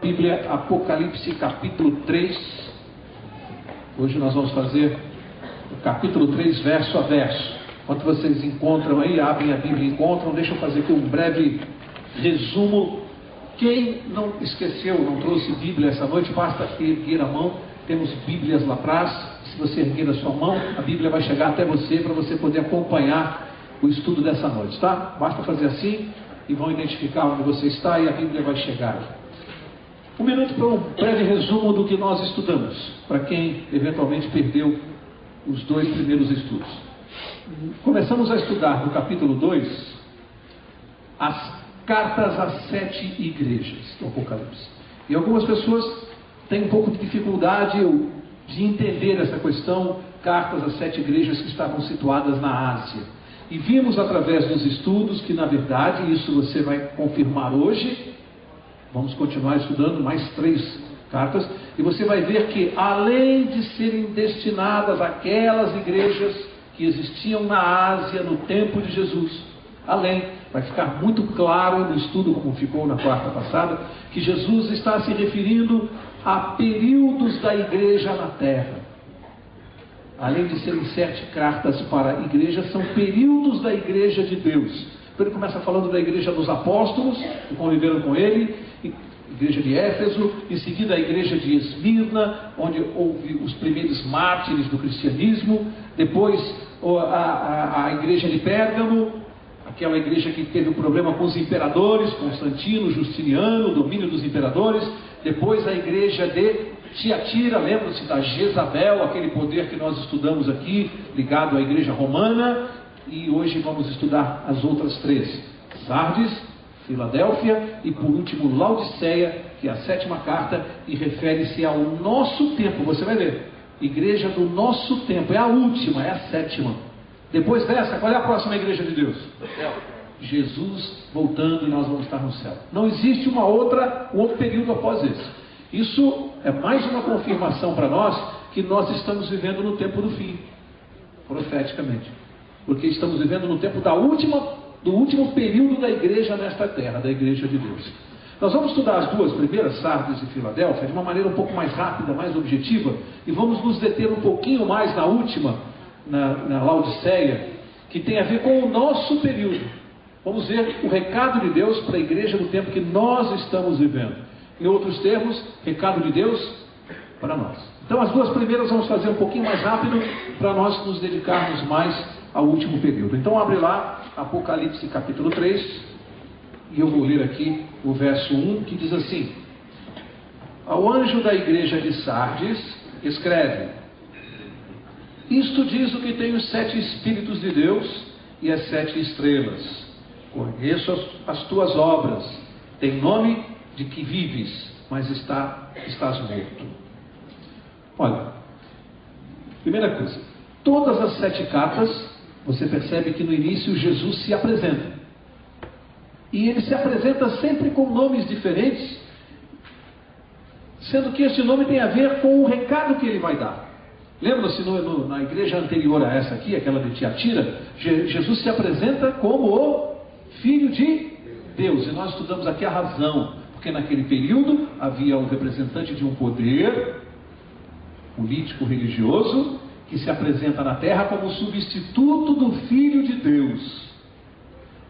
Bíblia, Apocalipse capítulo 3. Hoje nós vamos fazer o capítulo 3, verso a verso. Enquanto vocês encontram aí, abrem a Bíblia e encontram, deixa eu fazer aqui um breve resumo. Quem não esqueceu, não trouxe Bíblia essa noite, basta erguer a mão. Temos Bíblias lá atrás. Se você erguer a sua mão, a Bíblia vai chegar até você para você poder acompanhar o estudo dessa noite, tá? Basta fazer assim e vão identificar onde você está e a Bíblia vai chegar. Um minuto para um breve resumo do que nós estudamos, para quem eventualmente perdeu os dois primeiros estudos. Começamos a estudar no capítulo 2 as cartas às 7 igrejas do Apocalipse. E algumas pessoas têm um pouco de dificuldade de entender essa questão, cartas às 7 igrejas que estavam situadas na Ásia. E vimos através dos estudos que, na verdade, isso você vai confirmar hoje. Vamos continuar estudando mais 3 cartas, e você vai ver que, além de serem destinadas àquelas igrejas que existiam na Ásia no tempo de Jesus, vai ficar muito claro no estudo, como ficou na quarta passada, que Jesus está se referindo a períodos da igreja na terra. Além de serem 7 cartas para a igreja, são períodos da igreja de Deus. Então ele começa falando da igreja dos apóstolos, que conviveram com ele, igreja de Éfeso, em seguida a igreja de Esmirna, onde houve os primeiros mártires do cristianismo, depois a igreja de Pérgamo, aquela igreja que teve um problema com os imperadores, Constantino, Justiniano, o domínio dos imperadores, depois a igreja de Tiatira, lembram-se da Jezabel, aquele poder que nós estudamos aqui, ligado à igreja romana, e hoje vamos estudar as outras 3, Sardes, Filadélfia e por último Laodiceia, que é a 7ª carta e refere-se ao nosso tempo. Você vai ver, igreja do nosso tempo, é a última, é a 7ª. Depois dessa, qual é a próxima igreja de Deus? Jesus voltando e nós vamos estar no céu. Não existe um outro período após esse. Isso é mais uma confirmação para nós que nós estamos vivendo no tempo do fim, profeticamente, porque estamos vivendo no tempo do último período da igreja nesta terra, da igreja de Deus. Nós vamos estudar as 2 primeiras, Sardes e Filadélfia, de uma maneira um pouco mais rápida, mais objetiva, e vamos nos deter um pouquinho mais na última, na Laodiceia, que tem a ver com o nosso período. Vamos ver o recado de Deus para a igreja do tempo que nós estamos vivendo. Em outros termos, recado de Deus para nós. Então as 2 primeiras vamos fazer um pouquinho mais rápido, para nós nos dedicarmos mais ao último período. Então abre lá Apocalipse capítulo 3, e eu vou ler aqui o verso 1, que diz assim: ao anjo da igreja de Sardes escreve: isto diz o que tem os 7 Espíritos de Deus e as 7 estrelas. Conheço as tuas obras, tem nome de que vives, mas estás morto. Olha, primeira coisa, todas as 7 cartas, você percebe que no início Jesus se apresenta. E ele se apresenta sempre com nomes diferentes, sendo que este nome tem a ver com o recado que ele vai dar. Lembra-se na igreja anterior a essa aqui, aquela de Tiatira, Jesus se apresenta como o Filho de Deus. E nós estudamos aqui a razão, porque naquele período havia um representante de um poder político religioso que se apresenta na terra como substituto do Filho de Deus.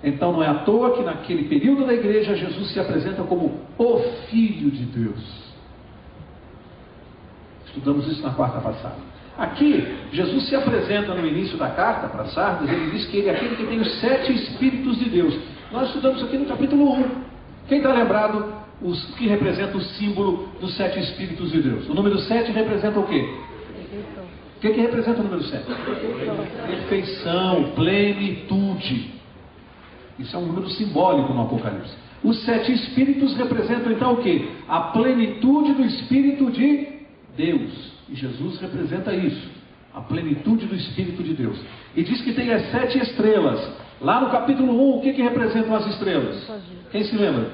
Então não é à toa que naquele período da igreja Jesus se apresenta como o Filho de Deus. Estudamos isso na quarta passada. Aqui, Jesus se apresenta no início da carta para Sardes, ele diz que ele é aquele que tem os 7 Espíritos de Deus. Nós estudamos aqui no capítulo 1. Quem está lembrado o que representa o símbolo dos 7 Espíritos de Deus? O número 7 representa o quê? O que representa o número 7? Perfeição, plenitude. Isso é um número simbólico no Apocalipse. Os 7 Espíritos representam então o quê? A plenitude do Espírito de Deus. E Jesus representa isso, a plenitude do Espírito de Deus. E diz que tem as 7 estrelas. Lá no capítulo 1, o que representam as estrelas? Quem se lembra?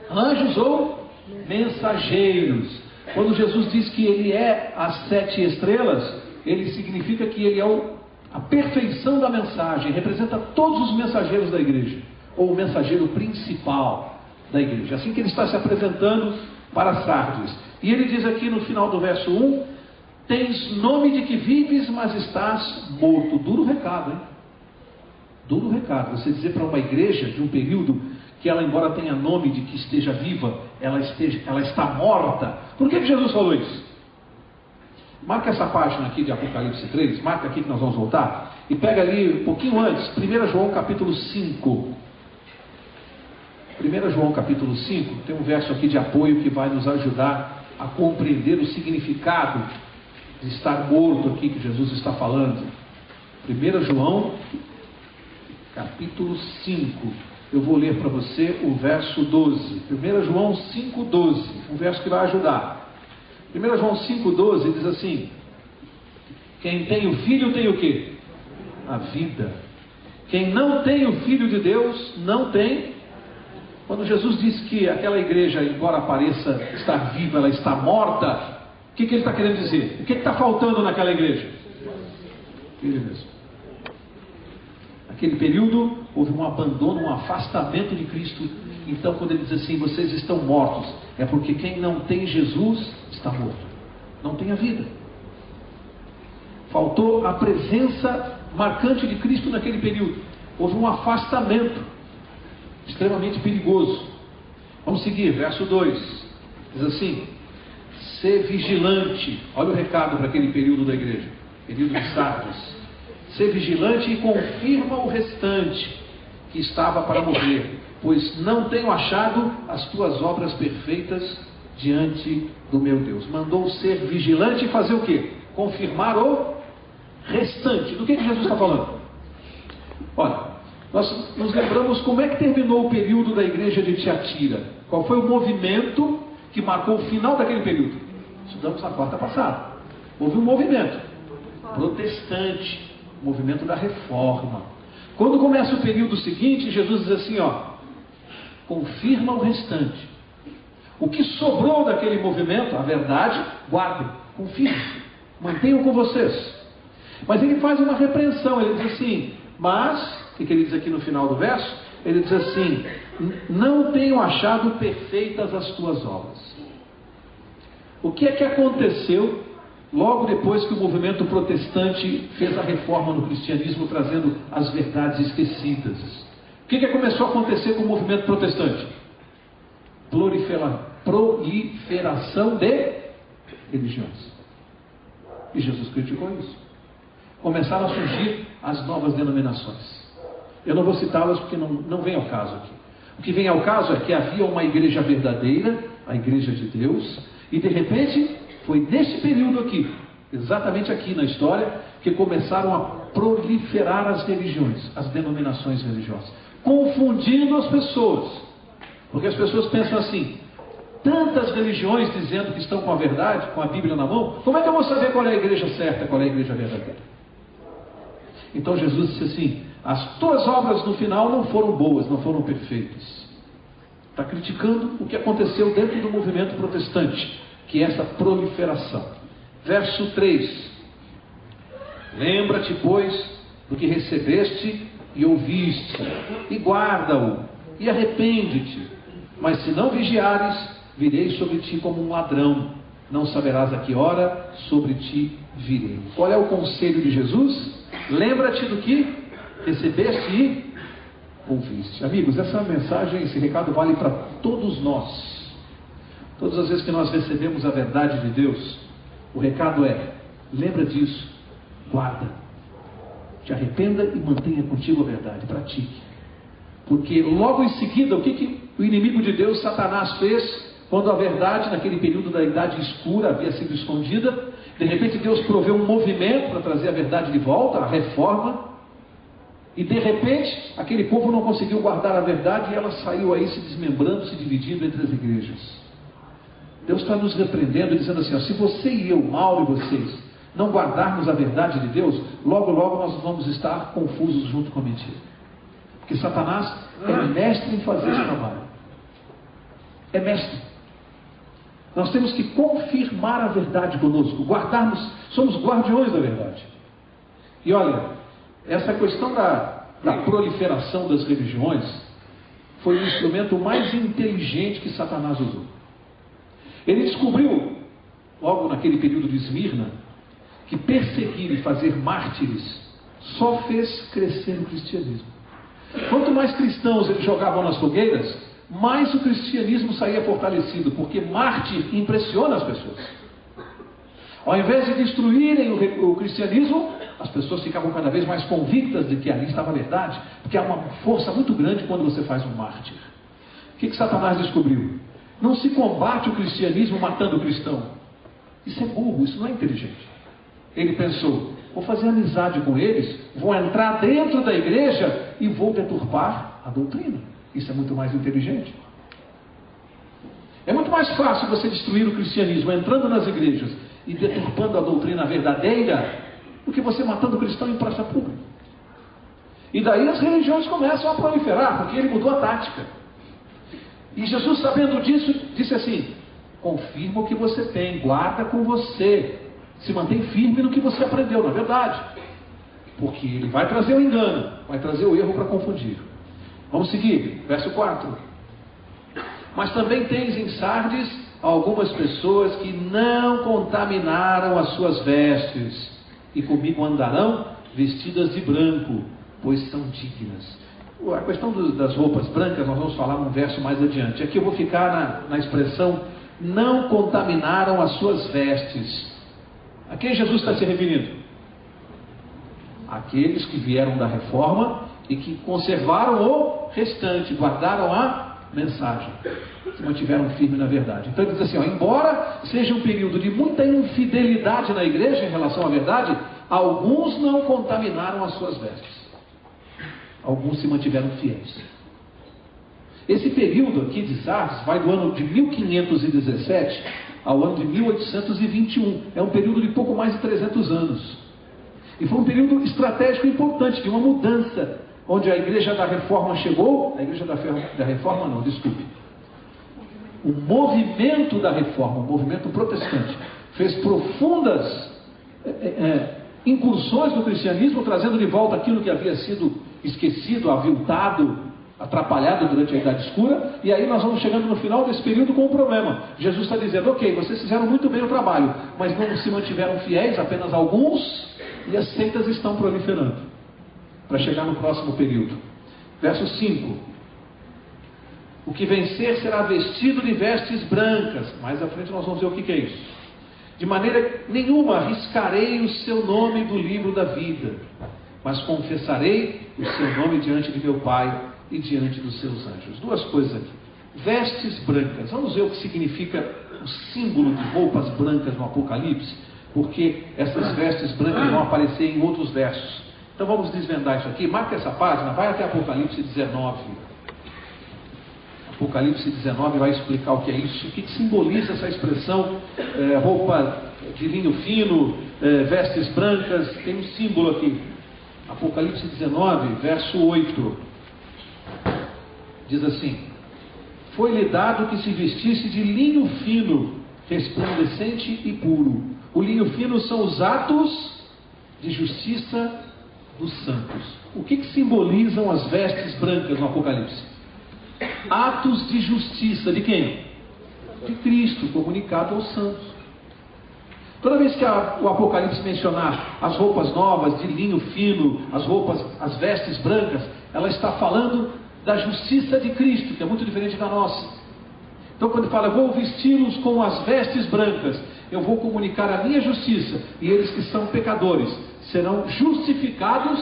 Anjos ou mensageiros. Quando Jesus diz que ele é as 7 estrelas, ele significa que ele é a perfeição da mensagem, representa todos os mensageiros da igreja, ou o mensageiro principal da igreja. Assim que ele está se apresentando para Sardes. E ele diz aqui no final do verso 1: tens nome de que vives, mas estás morto. Duro recado, hein? Duro recado. Você dizer para uma igreja de um período que ela, embora tenha nome de que esteja viva, ela está morta. Por que Jesus falou isso? Marca essa página aqui de Apocalipse 3, marca aqui que nós vamos voltar, e pega ali um pouquinho antes, 1 João capítulo 5. 1 João capítulo 5, tem um verso aqui de apoio que vai nos ajudar a compreender o significado de estar morto aqui que Jesus está falando. 1 João capítulo 5, eu vou ler para você o verso 12. 1 João 5,12, um verso que vai ajudar. 1 João 5,12 diz assim: quem tem o Filho tem o quê? A vida. Quem não tem o Filho de Deus não tem. Quando Jesus diz que aquela igreja, embora pareça estar viva, ela está morta, o que ele está querendo dizer? O que está faltando naquela igreja? Ele mesmo. Naquele período houve um abandono, um afastamento de Cristo. Então quando ele diz assim, vocês estão mortos, é porque quem não tem Jesus está morto, não tem a vida. Faltou a presença marcante de Cristo naquele período. Houve um afastamento extremamente perigoso. Vamos seguir, verso 2 diz assim: ser vigilante. Olha o recado para aquele período da igreja, período de Sardes. Ser vigilante e confirma o restante que estava para morrer, pois não tenho achado as tuas obras perfeitas diante do meu Deus. Mandou ser vigilante e fazer o quê? Confirmar o restante. Do que Jesus está falando? Olha, nós nos lembramos como é que terminou o período da igreja de Tiatira. Qual foi o movimento que marcou o final daquele período? Estudamos na quarta passada. Houve um movimento protestante, movimento da reforma. Quando começa o período seguinte, Jesus diz assim, confirma o restante. O que sobrou daquele movimento, a verdade, guardem, confirmem, mantenham com vocês. Mas ele faz uma repreensão, ele diz assim, mas, o que ele diz aqui no final do verso? Ele diz assim, não tenho achado perfeitas as tuas obras. O que é que aconteceu logo depois que o movimento protestante fez a reforma no cristianismo, trazendo as verdades esquecidas? O que começou a acontecer com o movimento protestante? Proliferação de religiões. E Jesus criticou isso. Começaram a surgir as novas denominações. Eu não vou citá-las porque não vem ao caso aqui. O que vem ao caso é que havia uma igreja verdadeira, a igreja de Deus, e de repente foi nesse período aqui, exatamente aqui na história, que começaram a proliferar as religiões, as denominações religiosas, confundindo as pessoas. Porque as pessoas pensam assim, tantas religiões dizendo que estão com a verdade, com a Bíblia na mão, como é que eu vou saber qual é a igreja certa, qual é a igreja verdadeira? Então Jesus disse assim, as tuas obras no final não foram boas, não foram perfeitas. Está criticando o que aconteceu dentro do movimento protestante, que é essa proliferação. Verso 3: lembra-te, pois, do que recebeste e ouviste, e guarda-o, e arrepende-te. Mas se não vigiares, virei sobre ti como um ladrão, não saberás a que hora sobre ti virei. Qual é o conselho de Jesus? Lembra-te do que recebeste e ouviste. Amigos, essa mensagem, esse recado vale para todos nós. Todas as vezes que nós recebemos a verdade de Deus, o recado é, lembra disso, guarda, te arrependa e mantenha contigo a verdade, pratique. Porque logo em seguida, o que o inimigo de Deus, Satanás, fez quando a verdade, naquele período da idade escura, havia sido escondida? De repente Deus proveu um movimento para trazer a verdade de volta, a reforma, e de repente aquele povo não conseguiu guardar a verdade e ela saiu aí se desmembrando, se dividindo entre as igrejas. Deus está nos repreendendo, dizendo assim, se você e eu, Mauro e vocês, não guardarmos a verdade de Deus, logo logo nós vamos estar confusos junto com a mentira. Porque Satanás é mestre em fazer esse trabalho. É mestre. Nós temos que confirmar a verdade conosco, guardarmos, somos guardiões da verdade. E olha, essa questão da proliferação das religiões foi o instrumento mais inteligente que Satanás usou. Ele descobriu, logo naquele período de Esmirna, que perseguir e fazer mártires só fez crescer o cristianismo. Quanto mais cristãos eles jogavam nas fogueiras, mais o cristianismo saía fortalecido, porque mártir impressiona as pessoas. Ao invés de destruírem o cristianismo, as pessoas ficavam cada vez mais convictas de que ali estava a verdade, porque há uma força muito grande quando você faz um mártir. O que Satanás descobriu? Não se combate o cristianismo matando o cristão. Isso é burro, isso não é inteligente. Ele pensou, vou fazer amizade com eles, vou entrar dentro da igreja e vou deturpar a doutrina. Isso é muito mais inteligente. É muito mais fácil você destruir o cristianismo entrando nas igrejas e deturpando a doutrina verdadeira do que você matando o cristão em praça pública. E daí as religiões começam a proliferar, porque ele mudou a tática. E Jesus, sabendo disso, disse assim: confirma o que você tem, guarda com você, se mantém firme no que você aprendeu, na verdade, porque ele vai trazer o engano, vai trazer o erro para confundir. Vamos seguir, verso 4. Mas também tens em Sardes algumas pessoas que não contaminaram as suas vestes, e comigo andarão vestidas de branco, pois são dignas. A questão das roupas brancas nós vamos falar num verso mais adiante. Aqui eu vou ficar na expressão não contaminaram as suas vestes. A quem Jesus está se referindo? Aqueles que vieram da reforma e que conservaram o restante, guardaram a mensagem, se mantiveram firmes na verdade. Então ele diz assim, embora seja um período de muita infidelidade na igreja em relação à verdade, alguns não contaminaram as suas vestes. Alguns se mantiveram fiéis. Esse período aqui de Sardes vai do ano de 1517 ao ano de 1821. É um período de pouco mais de 300 anos. E foi um período estratégico importante, de uma mudança, onde a igreja da reforma chegou, a igreja da reforma não, desculpe. O movimento da reforma, o movimento protestante, fez profundas incursões no cristianismo, trazendo de volta aquilo que havia sido esquecido, aviltado, atrapalhado durante a Idade Escura. E aí nós vamos chegando no final desse período com um problema. Jesus está dizendo, ok, vocês fizeram muito bem o trabalho, mas não se mantiveram fiéis, apenas alguns, e as seitas estão proliferando, para chegar no próximo período. Verso 5. O que vencer será vestido de vestes brancas. Mais à frente nós vamos ver o que é isso. De maneira nenhuma riscarei o seu nome do livro da vida, mas confessarei o seu nome diante de meu Pai e diante dos seus anjos. Duas coisas aqui. Vestes brancas. Vamos ver o que significa o símbolo de roupas brancas no Apocalipse, porque essas vestes brancas vão aparecer em outros versos. Então vamos desvendar isso aqui. Marca essa página, vai até Apocalipse 19. Apocalipse 19 vai explicar o que é isso, o que simboliza essa expressão, roupa de linho fino, vestes brancas. Tem um símbolo aqui. Apocalipse 19, verso 8, diz assim: foi-lhe dado que se vestisse de linho fino, resplandecente e puro. O linho fino são os atos de justiça dos santos. O que simbolizam as vestes brancas no Apocalipse? Atos de justiça de quem? De Cristo, comunicado aos santos. Toda vez que o Apocalipse mencionar as roupas novas, de linho fino, as vestes brancas, ela está falando da justiça de Cristo, que é muito diferente da nossa. Então quando fala, vou vesti-los com as vestes brancas, eu vou comunicar a minha justiça, e eles que são pecadores serão justificados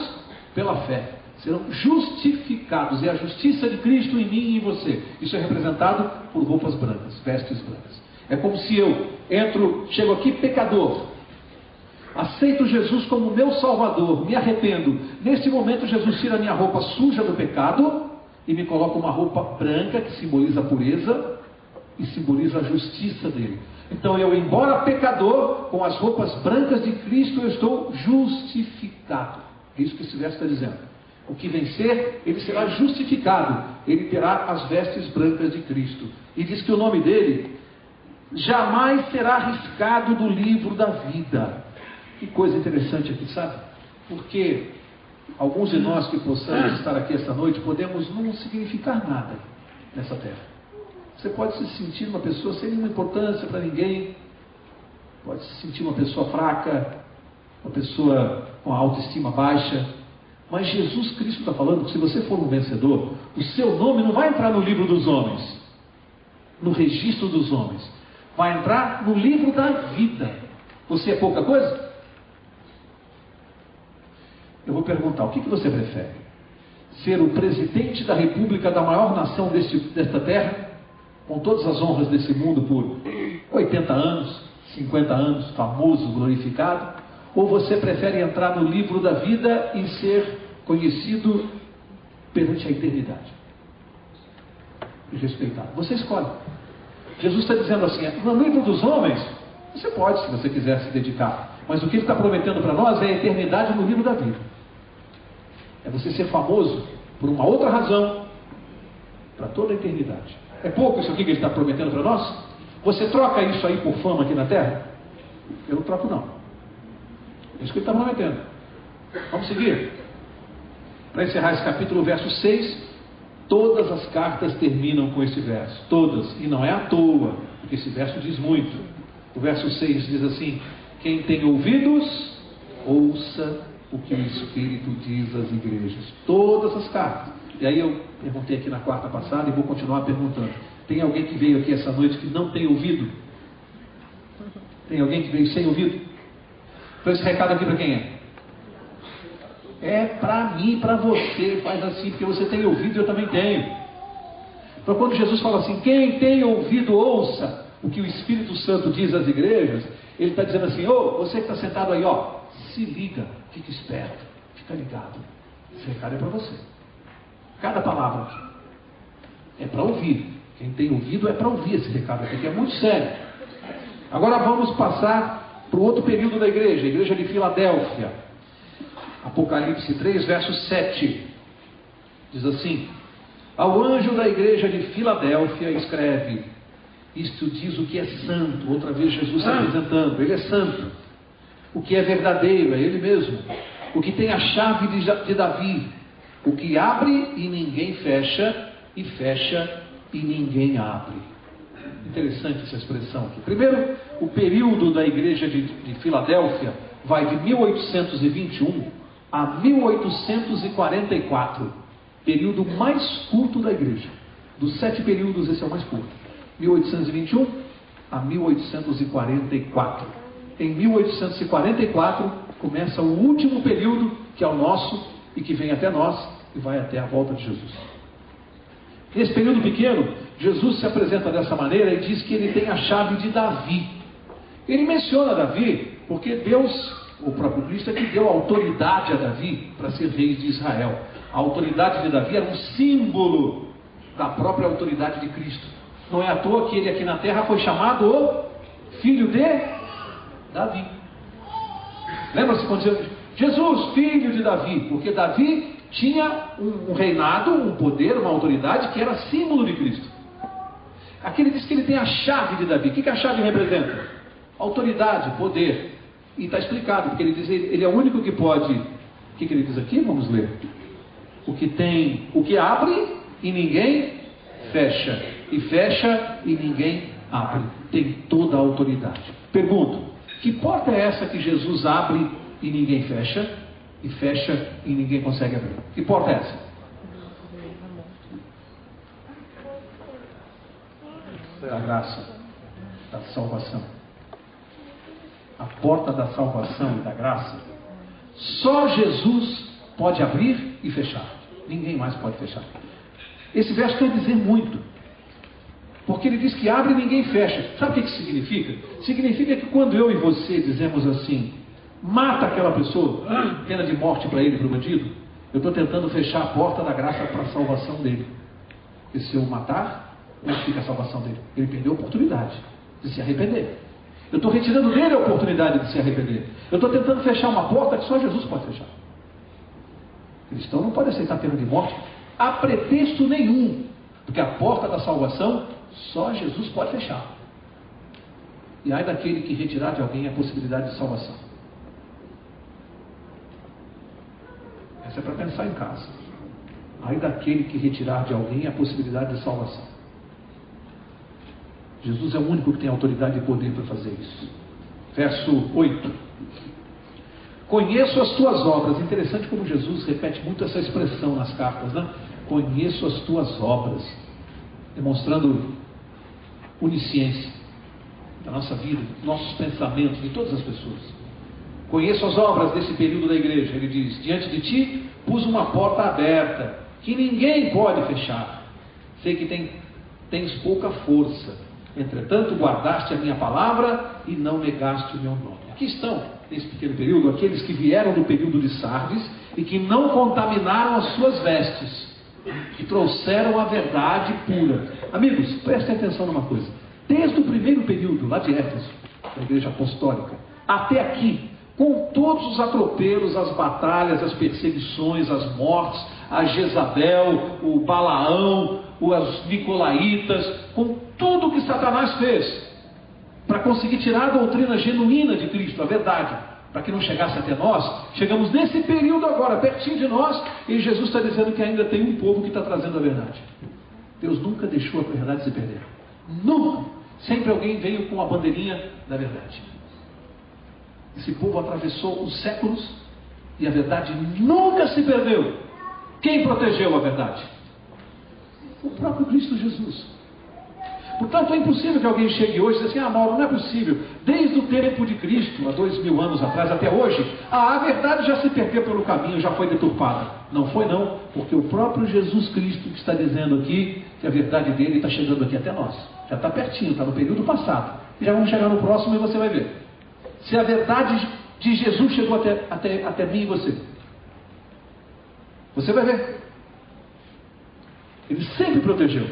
pela fé. Serão justificados, é a justiça de Cristo em mim e em você. Isso é representado por roupas brancas, vestes brancas. É como se eu chego aqui pecador, aceito Jesus como meu Salvador, me arrependo. Nesse momento Jesus tira a minha roupa suja do pecado e me coloca uma roupa branca que simboliza a pureza e simboliza a justiça dele. Então eu, embora pecador, com as roupas brancas de Cristo, eu estou justificado. É isso que esse verso está dizendo. O que vencer, ele será justificado. Ele terá as vestes brancas de Cristo. E diz que o nome dele jamais será riscado do livro da vida. Que coisa interessante aqui, sabe? Porque alguns de nós que possamos estar aqui esta noite, podemos não significar nada nessa terra. Você pode se sentir uma pessoa sem nenhuma importância para ninguém, pode se sentir uma pessoa fraca, uma pessoa com a autoestima baixa, mas Jesus Cristo está falando que se você for um vencedor, o seu nome não vai entrar no livro dos homens, no registro dos homens, vai entrar no livro da vida. Você é pouca coisa? Eu vou perguntar, o que você prefere? Ser o presidente da república da maior nação desta terra, com todas as honras desse mundo por 80 anos, 50 anos, famoso, glorificado? Ou você prefere entrar no livro da vida e ser conhecido perante a eternidade e respeitado? Você escolhe. Jesus está dizendo assim, no livro dos homens, você pode, se você quiser se dedicar, mas o que ele está prometendo para nós é a eternidade no livro da vida. É você ser famoso por uma outra razão, para toda a eternidade. É pouco isso aqui que ele está prometendo para nós? Você troca isso aí por fama aqui na terra? Eu não troco não. É isso que ele está prometendo. Vamos seguir? Para encerrar esse capítulo, verso 6, todas as cartas terminam com esse verso. Todas. E não é à toa, porque esse verso diz muito. O verso 6 diz assim, quem tem ouvidos, ouça o que o Espírito diz às igrejas. Todas as cartas. E aí eu perguntei aqui na quarta passada e vou continuar perguntando. Tem alguém que veio aqui essa noite que não tem ouvido? Tem alguém que veio sem ouvido? Então esse recado aqui para quem é? É para mim, para você. Faz assim, porque você tem ouvido e eu também tenho. Então quando Jesus fala assim, quem tem ouvido, ouça o que o Espírito Santo diz às igrejas, ele está dizendo assim, você que está sentado aí, se liga, fica esperto, fica ligado. Esse recado é para você. Cada palavra aqui é para ouvir. Quem tem ouvido é para ouvir esse recado aqui, que é muito sério. Agora vamos passar para o outro período da igreja, a igreja de Filadélfia. Apocalipse 3, verso 7. Diz assim, ao anjo da igreja de Filadélfia escreve, isto diz o que é santo. Outra vez Jesus se apresentando, ele é santo. O que é verdadeiro, é ele mesmo. O que tem a chave de Davi, o que abre e ninguém fecha, e fecha e ninguém abre. Interessante essa expressão aqui. Primeiro, o período da igreja de Filadélfia vai de 1821 a 1844. Período mais curto da igreja. Dos 7 períodos, esse é o mais curto. 1821 a 1844. Em 1844 começa o último período, que é o nosso e que vem até nós e vai até a volta de Jesus. Nesse período pequeno, Jesus se apresenta dessa maneira e diz que ele tem a chave de Davi. Ele menciona Davi porque Deus, o próprio Cristo, é que deu autoridade a Davi para ser rei de Israel. A autoridade de Davi era um símbolo da própria autoridade de Cristo. Não é à toa que ele aqui na terra foi chamado o filho de Davi. Lembra-se quando Jesus, filho de Davi, porque Davi tinha um reinado, um poder, uma autoridade que era símbolo de Cristo. Aqui ele diz que ele tem a chave de Davi. O que a chave representa? Autoridade, poder. E está explicado, porque ele diz ele é o único que pode. O que ele diz aqui? Vamos ler. O que abre e ninguém fecha, e fecha e ninguém abre. Tem toda a autoridade. Pergunto, que porta é essa que Jesus abre e ninguém fecha? E fecha e ninguém consegue abrir? Que porta é essa? Da graça, da salvação. A porta da salvação e da graça, só Jesus pode abrir e fechar. Ninguém mais pode fechar. Esse verso quer dizer muito, porque ele diz que abre e ninguém fecha. Sabe o que isso significa? Significa que quando eu e você dizemos assim, mata aquela pessoa, pena de morte para ele, para o bandido, eu estou tentando fechar a porta da graça para a salvação dele. E se eu matar, onde fica a salvação dele? Ele perdeu a oportunidade de se arrepender. Eu estou retirando dele a oportunidade de se arrepender. Eu estou tentando fechar uma porta que só Jesus pode fechar. O cristão não pode aceitar pena de morte a pretexto nenhum, porque a porta da salvação só Jesus pode fechar. E ai daquele que retirar de alguém a possibilidade de salvação. Essa é para pensar em casa. Ai daquele que retirar de alguém a possibilidade de salvação. Jesus é o único que tem autoridade e poder para fazer isso. Verso 8. Conheço as tuas obras. Interessante como Jesus repete muito essa expressão nas cartas, né? Conheço as tuas obras, demonstrando onisciência da nossa vida, dos nossos pensamentos, de todas as pessoas. Conheço as obras desse período da igreja. Ele diz: diante de ti pus uma porta aberta, que ninguém pode fechar. Sei que tens pouca força, entretanto guardaste a minha palavra e não negaste o meu nome. Aqui estão, nesse pequeno período, aqueles que vieram do período de Sardes e que não contaminaram as suas vestes, que trouxeram a verdade pura. Amigos, prestem atenção numa coisa. Desde o primeiro período, lá de Éfeso, da igreja apostólica, até aqui, com todos os atropelos, as batalhas, as perseguições, as mortes, a Jezabel, o Balaão, os Nicolaitas, com tudo que Satanás fez para conseguir tirar a doutrina genuína de Cristo, a verdade, para que não chegasse até nós. Chegamos nesse período agora, pertinho de nós, e Jesus está dizendo que ainda tem um povo que está trazendo a verdade. Deus nunca deixou a verdade se perder. Nunca. Sempre alguém veio com a bandeirinha da verdade. Esse povo atravessou os séculos e a verdade nunca se perdeu. Quem protegeu a verdade? O próprio Cristo Jesus. Portanto, é impossível que alguém chegue hoje e diga assim: ah, Mauro, não é possível. Desde o tempo de Cristo, há 2000 anos atrás, até hoje, a verdade já se perdeu pelo caminho, já foi deturpada. Não foi não, porque o próprio Jesus Cristo está dizendo aqui que a verdade dele está chegando aqui até nós. Já está pertinho, está no período passado. E já vamos chegar no próximo e você vai ver. Se a verdade de Jesus chegou até mim e você. Você vai ver. Ele sempre protegeu.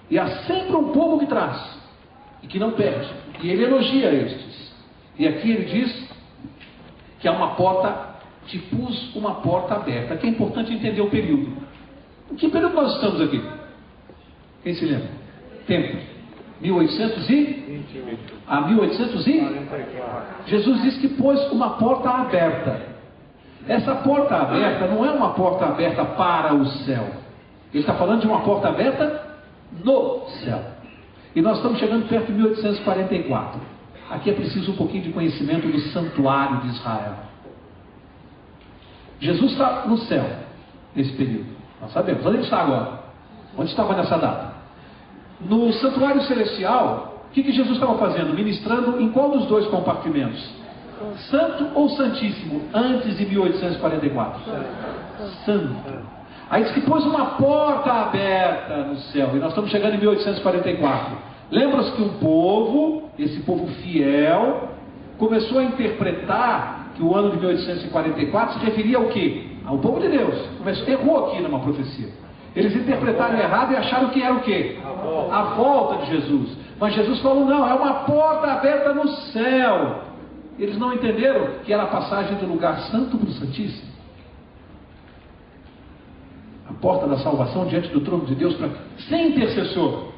E há sempre um povo que traz. E que não perde. E ele elogia estes. E aqui ele diz que há uma porta, te pus uma porta aberta. Aqui é importante entender o período. Em que período nós estamos aqui? Quem se lembra? Tempo. 1800 a 1844. Jesus diz que pôs uma porta aberta. Essa porta aberta não é uma porta aberta para o céu. Ele está falando de uma porta aberta no céu. E nós estamos chegando perto de 1844. Aqui é preciso um pouquinho de conhecimento do santuário de Israel. Jesus está no céu nesse período. Nós sabemos. Onde ele está agora? Onde estava nessa data? No santuário celestial, o que Jesus estava fazendo? Ministrando em qual dos dois compartimentos? Santo ou Santíssimo? Antes de 1844? Santo. Aí diz que pôs uma porta aberta no céu. E nós estamos chegando em 1844. Lembra-se que um povo, esse povo fiel, começou a interpretar que o ano de 1844 se referia ao quê? Ao povo de Deus. Errou aqui numa profecia. Eles interpretaram errado e acharam que era o quê? A volta de Jesus. Mas Jesus falou: não, é uma porta aberta no céu. Eles não entenderam que era a passagem do lugar santo para o Santíssimo. A porta da salvação diante do trono de Deus, sem intercessor,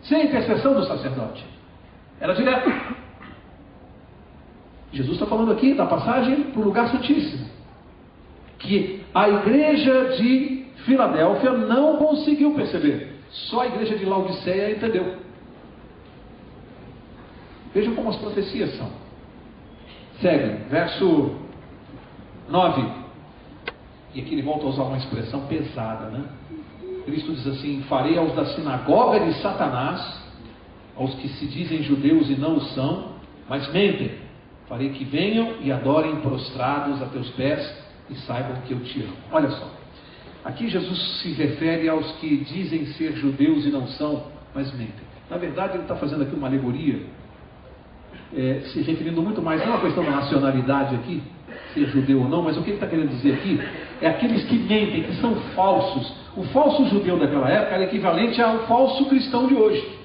sem intercessão do sacerdote. Era direto. Jesus está falando aqui da passagem para o lugar santíssimo, que a igreja de Filadélfia não conseguiu perceber. Só a igreja de Laodiceia entendeu. Vejam como as profecias são. Segue, verso 9. E aqui ele volta a usar uma expressão pesada, né? Cristo diz assim: farei aos da sinagoga de Satanás, aos que se dizem judeus e não o são, mas mentem. Farei que venham e adorem prostrados a teus pés e saibam que eu te amo. Olha só. Aqui Jesus se refere aos que dizem ser judeus e não são, mas mentem. Na verdade, ele está fazendo aqui uma alegoria, se referindo muito mais, não a questão da nacionalidade aqui, ser judeu ou não, mas o que ele está querendo dizer aqui é aqueles que mentem, que são falsos. O falso judeu daquela época era equivalente ao falso cristão de hoje.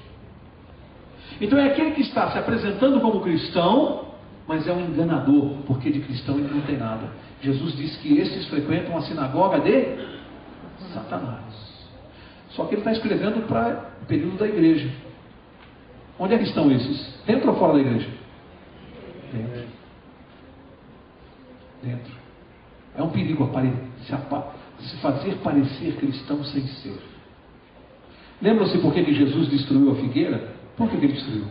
Então é aquele que está se apresentando como cristão, mas é um enganador, porque de cristão ele não tem nada. Jesus diz que esses frequentam a sinagoga de Satanás. Só que ele está escrevendo para o período da igreja. Onde é que estão esses? Dentro ou fora da igreja? Dentro. Dentro. É um perigo se fazer parecer cristão sem ser. Lembram-se por que Jesus destruiu a figueira? Por que ele destruiu?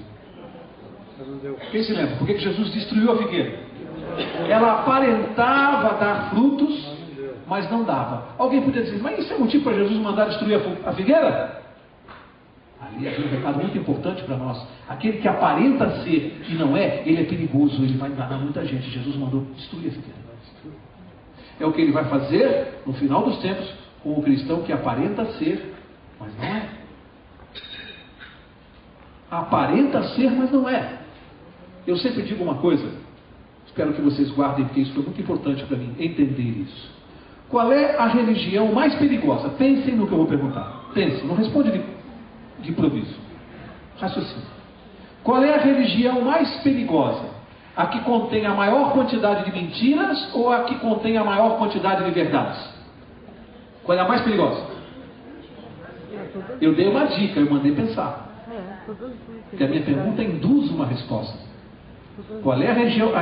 Quem se lembra? Por que Jesus destruiu a figueira? Ela aparentava dar frutos, mas não dava. Alguém podia dizer, mas isso é motivo para Jesus mandar destruir a figueira? Ali havia um recado muito importante para nós. Aquele que aparenta ser e não é, ele é perigoso, ele vai enganar muita gente. Jesus mandou destruir a figueira. É o que ele vai fazer no final dos tempos com o cristão que aparenta ser, mas não é. Aparenta ser, mas não é. Eu sempre digo uma coisa, espero que vocês guardem, porque isso foi muito importante para mim, entender isso. Qual é a religião mais perigosa? Pensem no que eu vou perguntar. Pensem, não responde de improviso. Raciocínio. Qual é a religião mais perigosa? A que contém a maior quantidade de mentiras ou a que contém a maior quantidade de verdades? Qual é a mais perigosa? Eu dei uma dica, eu mandei pensar. Porque a minha pergunta induz uma resposta. Qual é a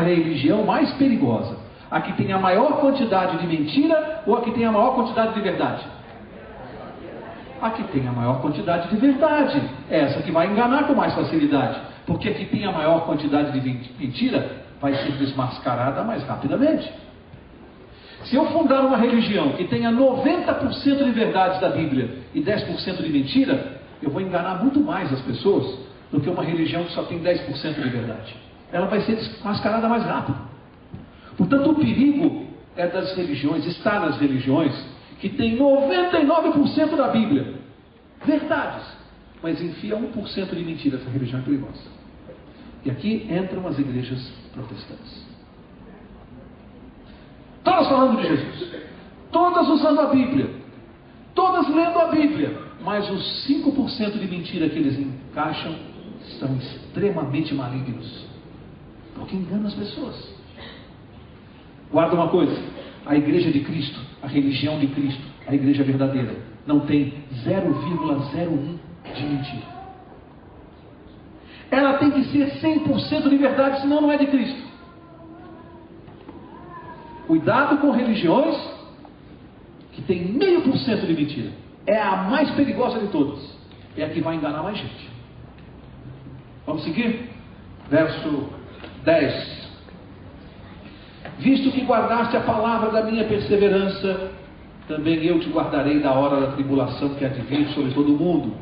religião mais perigosa? A que tem a maior quantidade de mentira ou a que tem a maior quantidade de verdade? A que tem a maior quantidade de verdade. É essa que vai enganar com mais facilidade. Porque a que tem a maior quantidade de mentira vai ser desmascarada mais rapidamente. Se eu fundar uma religião que tenha 90% de verdades da Bíblia e 10% de mentira, eu vou enganar muito mais as pessoas do que uma religião que só tem 10% de verdade. Ela vai ser desmascarada mais rápido. Portanto, o perigo é das religiões, está nas religiões que tem 99% da Bíblia, verdades, mas enfia 1% de mentira. Essa religião é perigosa. E aqui entram as igrejas protestantes. Todas falando de Jesus, todas usando a Bíblia, todas lendo a Bíblia, mas os 5% de mentira que eles encaixam são extremamente malignos, porque enganam as pessoas. Guarda uma coisa, a igreja de Cristo, a religião de Cristo, a igreja verdadeira, não tem 0,01 de mentira. Ela tem que ser 100% de verdade, senão não é de Cristo. Cuidado com religiões que tem 0,5% de mentira. É a mais perigosa de todas. É a que vai enganar mais gente. Vamos seguir? Verso 10. Visto que guardaste a palavra da minha perseverança, também eu te guardarei da hora da tribulação que há de vir sobre todo o mundo,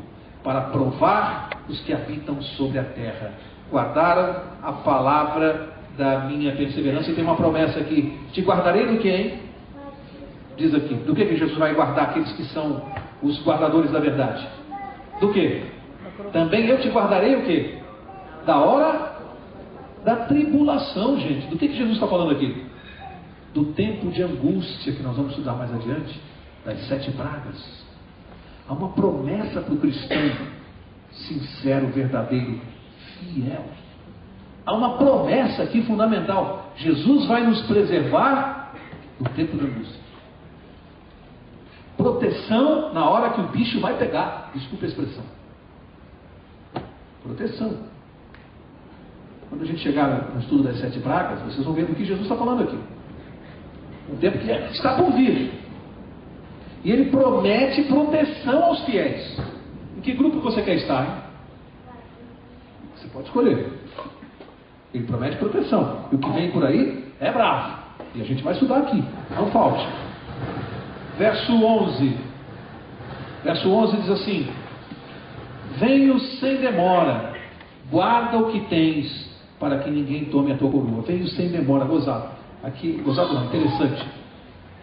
para provar os que habitam sobre a terra. Guardaram a palavra da minha perseverança. E tem uma promessa aqui: te guardarei do que, hein? Diz aqui, do que Jesus vai guardar aqueles que são os guardadores da verdade? Do que? Também eu te guardarei o que? Da hora da tribulação, gente. Do que Jesus está falando aqui? Do tempo de angústia, que nós vamos estudar mais adiante, das 7 pragas. Há uma promessa para o cristão sincero, verdadeiro, fiel. Há uma promessa aqui fundamental: Jesus vai nos preservar do tempo da angústia. Proteção na hora que o bicho vai pegar. Desculpe a expressão. Proteção. Quando a gente chegar no estudo das 7 pragas, vocês vão ver do que Jesus está falando aqui. Um tempo que está por vir. E ele promete proteção aos fiéis. Em que grupo você quer estar, hein? Você pode escolher. Ele promete proteção. E o que vem por aí é bravo. E a gente vai estudar aqui. Não falte. Verso 11. Verso 11 diz assim: venho sem demora, guarda o que tens, para que ninguém tome a tua coroa. Venho sem demora. Gozado. Aqui, gozado não, interessante.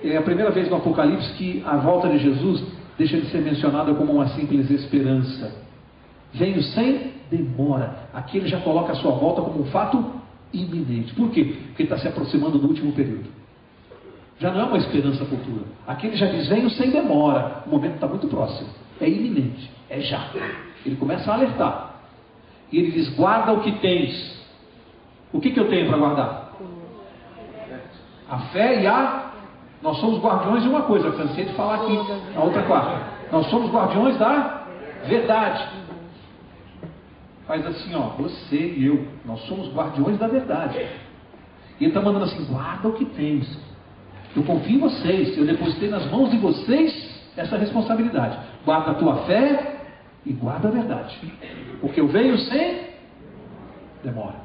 É a primeira vez no Apocalipse que a volta de Jesus deixa de ser mencionada como uma simples esperança. Venho sem demora. Aqui ele já coloca a sua volta como um fato iminente. Por quê? Porque ele está se aproximando do último período. Já não é uma esperança futura. Aqui ele já diz: venho sem demora. O momento está muito próximo. É iminente. É já. Ele começa a alertar. E ele diz: guarda o que tens. O que eu tenho para guardar? A fé e a... Nós somos guardiões de uma coisa. Eu cansei de falar aqui na outra quarta. Nós somos guardiões da verdade. Faz assim, ó, você e eu, nós somos guardiões da verdade. E ele está mandando assim: guarda o que tens. Eu confio em vocês, eu depositei nas mãos de vocês essa responsabilidade. Guarda a tua fé e guarda a verdade, porque eu venho sem demora.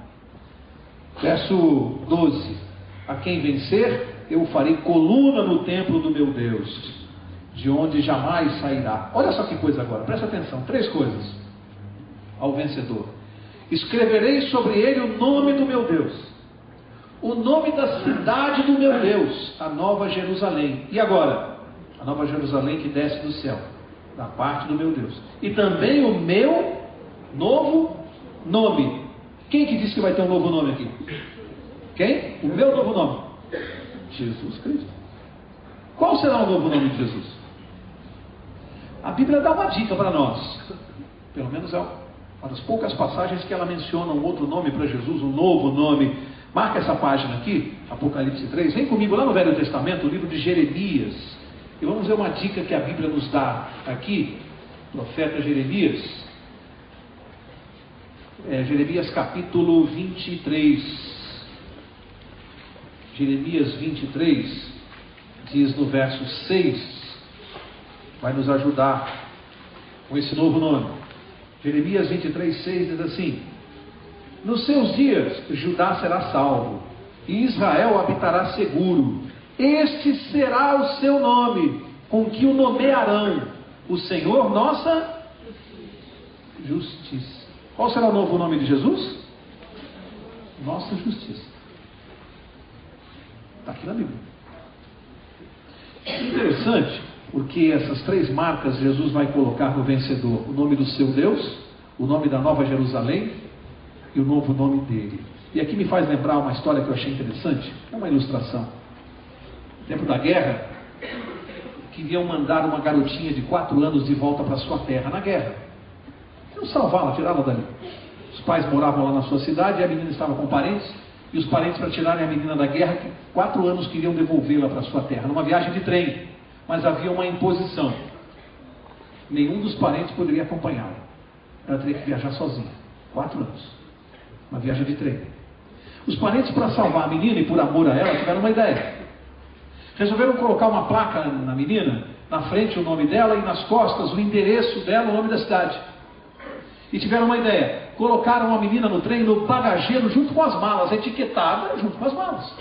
Verso 12: a quem vencer, eu farei coluna no templo do meu Deus, de onde jamais sairá. Olha só que coisa agora, presta atenção, 3 coisas ao vencedor: escreverei sobre ele o nome do meu Deus, o nome da cidade do meu Deus, a Nova Jerusalém. E agora? A Nova Jerusalém que desce do céu, da parte do meu Deus. E também o meu novo nome. Quem que disse que vai ter um novo nome aqui? Quem? O meu novo nome? Jesus Cristo. Qual será o novo nome de Jesus? A Bíblia dá uma dica para nós. Pelo menos é uma das poucas passagens que ela menciona um outro nome para Jesus, um novo nome. Marca essa página aqui, Apocalipse 3. Vem comigo lá no Velho Testamento, o livro de Jeremias. E vamos ver uma dica que a Bíblia nos dá aqui. Profeta Jeremias. Jeremias capítulo 23. Jeremias 23 diz no verso 6, vai nos ajudar com esse novo nome. Jeremias 23, 6 diz assim: nos seus dias Judá será salvo, e Israel habitará seguro. Este será o seu nome, com que o nomearão: o Senhor nossa justiça. Qual será o novo nome de Jesus? Nossa justiça. Está aqui na Bíblia. Interessante, porque essas 3 marcas Jesus vai colocar no vencedor: o nome do seu Deus, o nome da Nova Jerusalém e o novo nome dele. E aqui me faz lembrar uma história que eu achei interessante. É uma ilustração. No tempo da guerra, queriam mandar uma garotinha de 4 anos de volta para sua terra na guerra. Queriam salvá-la, tirá-la dali. Os pais moravam lá na sua cidade e a menina estava com parentes. E os parentes, para tirarem a menina da guerra, 4 anos queriam devolvê-la para sua terra, numa viagem de trem. Mas havia uma imposição: nenhum dos parentes poderia acompanhá-la. Ela teria que viajar sozinha. 4 anos. Uma viagem de trem. Os parentes, para salvar a menina e por amor a ela, tiveram uma ideia. Resolveram colocar uma placa na menina, na frente o nome dela e nas costas o endereço dela, o nome da cidade. E tiveram uma ideia: colocaram a menina no trem, no bagageiro, junto com as malas, etiquetada junto com as malas.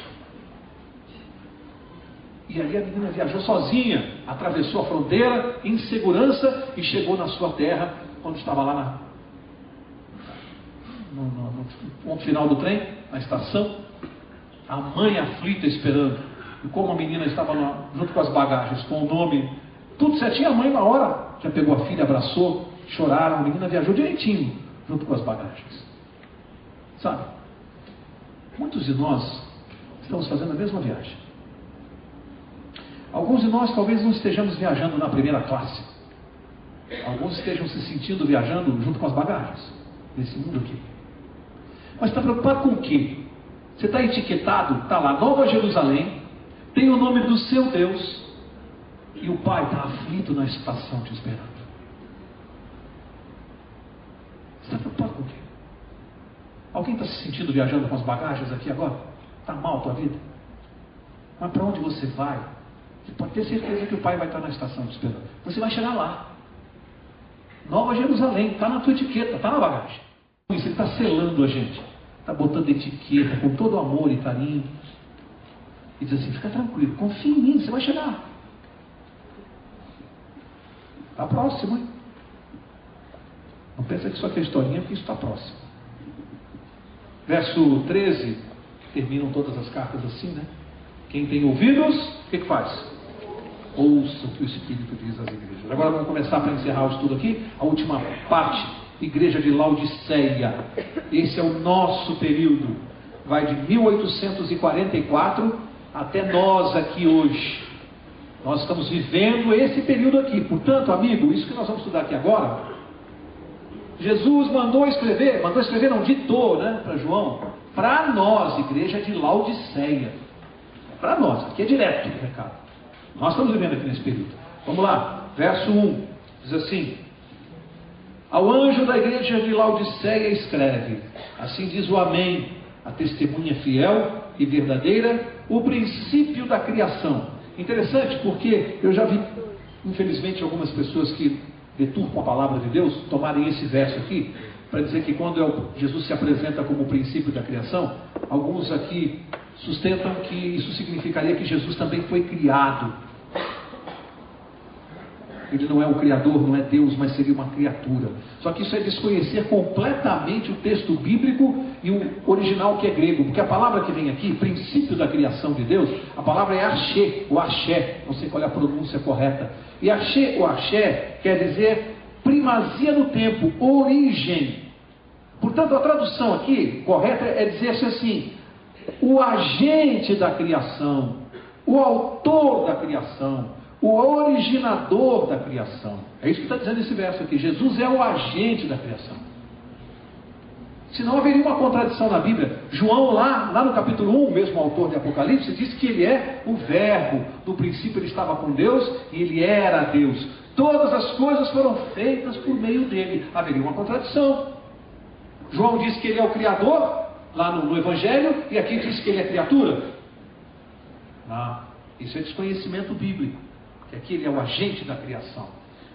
E ali a menina viajou sozinha, atravessou a fronteira em segurança e chegou na sua terra, quando estava lá no ponto final do trem, na estação. A mãe aflita esperando. E como a menina estava junto com as bagagens, com o nome tudo certinho, a mãe na hora já pegou a filha, abraçou, choraram. A menina viajou direitinho junto com as bagagens. Sabe? Muitos de nós estamos fazendo a mesma viagem. Alguns de nós talvez não estejamos viajando na primeira classe. Alguns estejam se sentindo viajando junto com as bagagens nesse mundo aqui. Mas está preocupado com o quê? Você está etiquetado, está lá, Nova Jerusalém, tem o nome do seu Deus, e o pai está aflito na estação te esperando. Você está preocupado com o quê? Alguém está se sentindo viajando com as bagagens aqui agora? Está mal a tua vida? Mas para onde você vai? Você pode ter certeza que o pai vai estar na estação te esperando. Você vai chegar lá. Nova Jerusalém, está na tua etiqueta, está na bagagem. Isso, ele está selando a gente. Está botando etiqueta com todo amor e carinho. E diz assim: fica tranquilo, confia em mim, você vai chegar. Está próximo, hein? Não pensa que só tem historinha, porque isso está próximo. Verso 13, terminam todas as cartas assim, né? Quem tem ouvidos, o que faz? Ouça o que o Espírito diz às igrejas. Agora vamos começar para encerrar o estudo aqui, a última parte, igreja de Laodiceia. Esse é o nosso período. Vai de 1844 até nós aqui hoje. Nós estamos vivendo esse período aqui. Portanto, amigo, isso que nós vamos estudar aqui agora, Jesus mandou escrever, não, ditou, né, para João, para nós, igreja de Laodiceia. Para nós, aqui é direto o recado. Nós estamos vivendo aqui nesse período. Vamos lá, verso 1, diz assim: ao anjo da igreja de Laodiceia escreve: assim diz o Amém, a testemunha fiel e verdadeira, o princípio da criação. Interessante, porque eu já vi, infelizmente, algumas pessoas que deturpam a palavra de Deus, tomarem esse verso aqui, para dizer que quando Jesus se apresenta como o princípio da criação, alguns aqui sustentam que isso significaria que Jesus também foi criado. Ele não é o Criador, não é Deus, mas seria uma criatura. Só que isso é desconhecer completamente o texto bíblico e o original, que é grego. Porque a palavra que vem aqui, princípio da criação de Deus, a palavra é arché, ou axé, não sei qual é a pronúncia correta. E arché, ou axé, quer dizer primazia no tempo, origem. Portanto, a tradução aqui correta é dizer assim: o agente da criação, o autor da criação, o originador da criação. É isso que está dizendo esse verso aqui. Jesus é o agente da criação. Senão haveria uma contradição na Bíblia. João, lá no capítulo 1, mesmo autor de Apocalipse, diz que ele é o verbo. No princípio ele estava com Deus e ele era Deus. Todas as coisas foram feitas por meio dele. Haveria uma contradição. João diz que ele é o Criador, lá no Evangelho, e aqui diz que ele é criatura. Isso é desconhecimento bíblico. Que aqui ele é o agente da criação.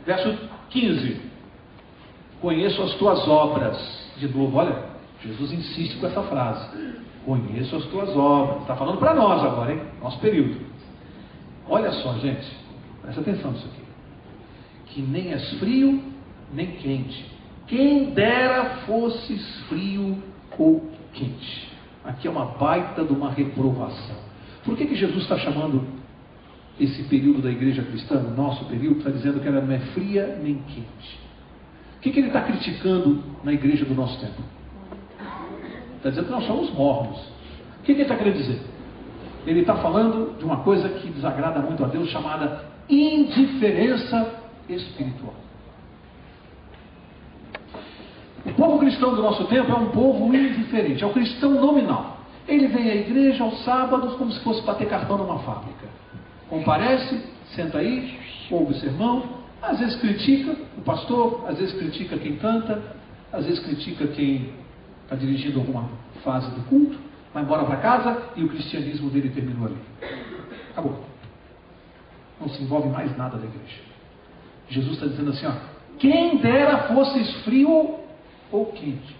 Verso 15. Conheço as tuas obras. De novo, olha, Jesus insiste com essa frase. Conheço as tuas obras. Está falando para nós agora, hein? Nosso período. Olha só, gente. Presta atenção nisso aqui. Que nem és frio, nem quente. Quem dera fosses frio ou quente. Aqui é uma baita de uma reprovação. Por que Jesus está chamando esse período da igreja cristã, o nosso período, está dizendo que ela não é fria nem quente? O que ele está criticando na igreja do nosso tempo? Está dizendo que nós somos mornos. O que ele está querendo dizer? Ele está falando de uma coisa que desagrada muito a Deus, chamada indiferença espiritual. O povo cristão do nosso tempo é um povo indiferente, é o cristão nominal. Ele vem à igreja aos sábados como se fosse bater cartão numa fábrica. Comparece, senta aí, ouve o sermão, às vezes critica o pastor, às vezes critica quem canta, às vezes critica quem está dirigindo alguma fase do culto, vai embora para casa e o cristianismo dele terminou ali. Acabou. Não se envolve mais nada da igreja. Jesus está dizendo assim, quem dera fosses frio ou quente.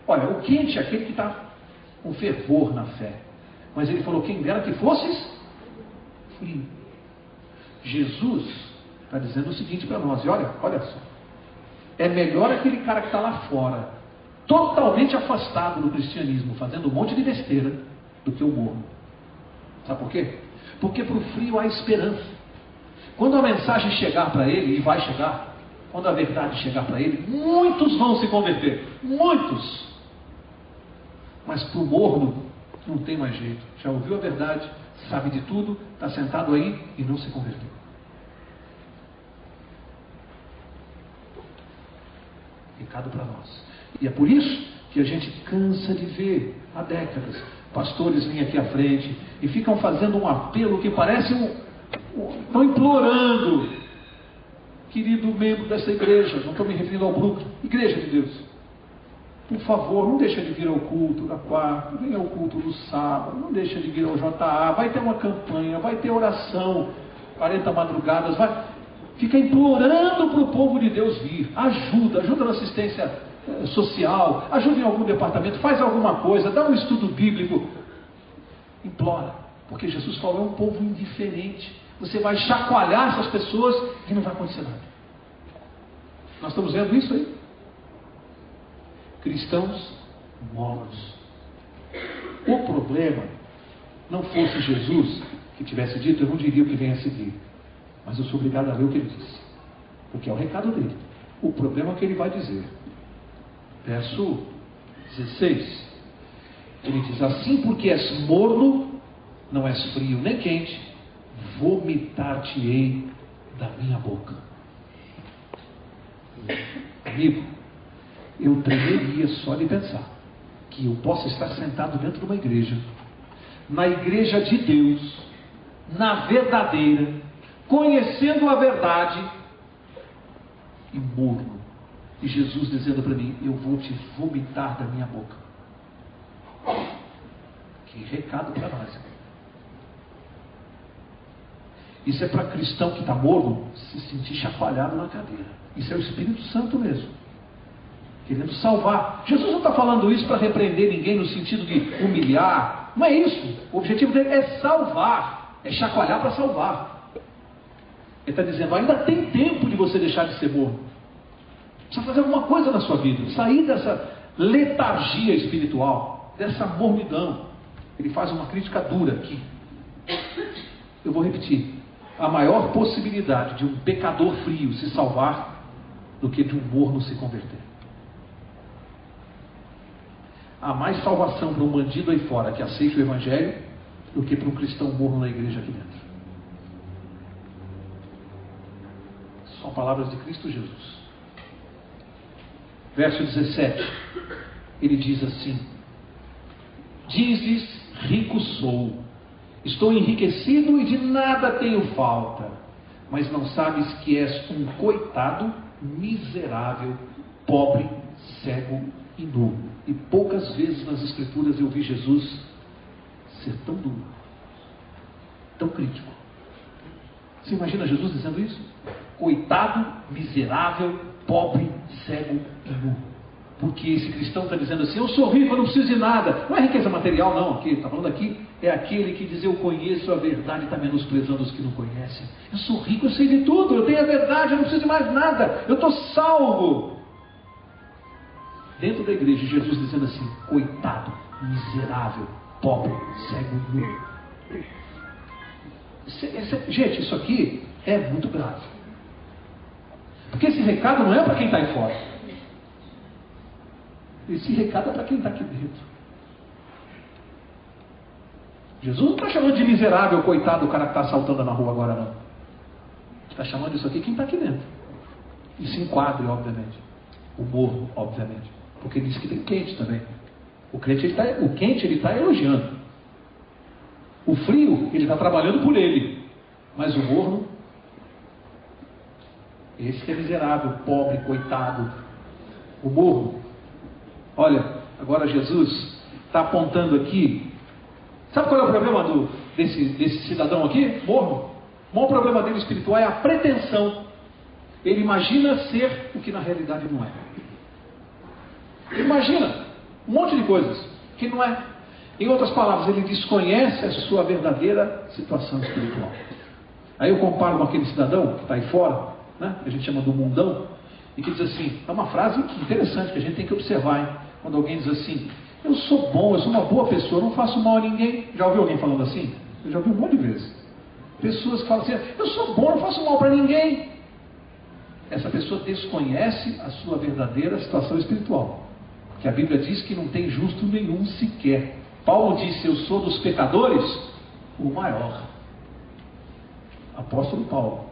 Olha, o quente é aquele que está com fervor na fé. Mas ele falou, quem dera que fosses frio. Jesus está dizendo o seguinte para nós, e olha só, é melhor aquele cara que está lá fora, totalmente afastado do cristianismo, fazendo um monte de besteira, do que o morno. Sabe por quê? Porque para o frio há esperança. Quando a mensagem chegar para ele, e vai chegar, quando a verdade chegar para ele, muitos vão se converter, muitos. Mas para o morno não tem mais jeito, já ouviu a verdade, sabe de tudo, está sentado aí e não se converteu. Recado para nós. E é por isso que a gente cansa de ver há décadas pastores vêm aqui à frente e ficam fazendo um apelo que parece estão implorando, querido membro dessa igreja, não estou me referindo ao Brooklyn, igreja de Deus, por favor, não deixa de vir ao culto da quarta, venha ao culto do sábado, não deixa de vir ao JA, vai ter uma campanha, vai ter oração, 40 madrugadas, fica implorando para o povo de Deus vir, ajuda na assistência social, ajuda em algum departamento, faz alguma coisa, dá um estudo bíblico, implora, porque Jesus falou, é um povo indiferente, você vai chacoalhar essas pessoas e não vai acontecer nada. Nós estamos vendo isso aí. Cristãos mornos. O problema não fosse Jesus que tivesse dito, eu não diria o que vem a seguir, mas eu sou obrigado a ler o que ele disse, porque é o recado dele. O problema é que ele vai dizer. Verso 16, ele diz assim, porque és morno, não és frio nem quente, vomitar-te-ei da minha boca. Amigo, eu tremeria só de pensar que eu possa estar sentado dentro de uma igreja, na igreja de Deus, na verdadeira, conhecendo a verdade, e morno. E Jesus dizendo para mim, eu vou te vomitar da minha boca. Que recado para nós. Isso é para cristão que está morno se sentir chacoalhado na cadeira. Isso é o Espírito Santo mesmo, querendo salvar. Jesus não está falando isso para repreender ninguém no sentido de humilhar. Não é isso. O objetivo dele é salvar, é chacoalhar para salvar. Ele está dizendo, ainda tem tempo de você deixar de ser morno. Precisa fazer alguma coisa na sua vida, sair dessa letargia espiritual, dessa mornidão. Ele faz uma crítica dura aqui. Eu vou repetir. Há maior possibilidade de um pecador frio se salvar do que de um morno se converter. Há mais salvação para um bandido aí fora que aceite o Evangelho do que para um cristão morno na igreja aqui dentro. São palavras de Cristo Jesus. Verso 17, ele diz assim: dizes, rico sou, estou enriquecido e de nada tenho falta, mas não sabes que és um coitado, miserável, pobre, cego e nu. E poucas vezes nas Escrituras eu vi Jesus ser tão duro, tão crítico. Você imagina Jesus dizendo isso? Coitado, miserável, pobre, cego e nu. Porque esse cristão está dizendo assim, eu sou rico, eu não preciso de nada. Não é riqueza material não, aqui está falando aqui, é aquele que diz eu conheço a verdade e está menosprezando os que não conhecem. Eu sou rico, eu sei de tudo, eu tenho a verdade, eu não preciso de mais nada, eu estou salvo. Dentro da igreja, Jesus dizendo assim, coitado, miserável, pobre, cego e nu. Gente, isso aqui é muito grave. Porque esse recado não é para quem está aí fora. Esse recado é para quem está aqui dentro. Jesus não está chamando de miserável, coitado, o cara que está assaltando na rua agora, não. Está chamando isso aqui quem está aqui dentro. E se enquadre, obviamente. O morro, obviamente. Porque ele diz que tem quente também. O quente ele está elogiando. O frio, ele está trabalhando por ele. Mas o morno, esse que é miserável, pobre, coitado. O morro. Olha, agora Jesus está apontando aqui. Sabe qual é o problema desse cidadão aqui? Morno. O maior problema dele espiritual é a pretensão. Ele imagina ser o que na realidade não é. Ele imagina um monte de coisas que não é. Em outras palavras, ele desconhece a sua verdadeira situação espiritual. Aí eu comparo com aquele cidadão que está aí fora, né? Que a gente chama do mundão, e que diz assim, é uma frase interessante que a gente tem que observar, hein? Quando alguém diz assim, eu sou bom, eu sou uma boa pessoa, não faço mal a ninguém. Já ouviu alguém falando assim? Eu já ouvi um monte de vezes. Pessoas que falam assim, eu sou bom, não faço mal para ninguém. Essa pessoa desconhece a sua verdadeira situação espiritual. Que a Bíblia diz que não tem justo nenhum sequer. Paulo disse, eu sou dos pecadores o maior. Apóstolo Paulo.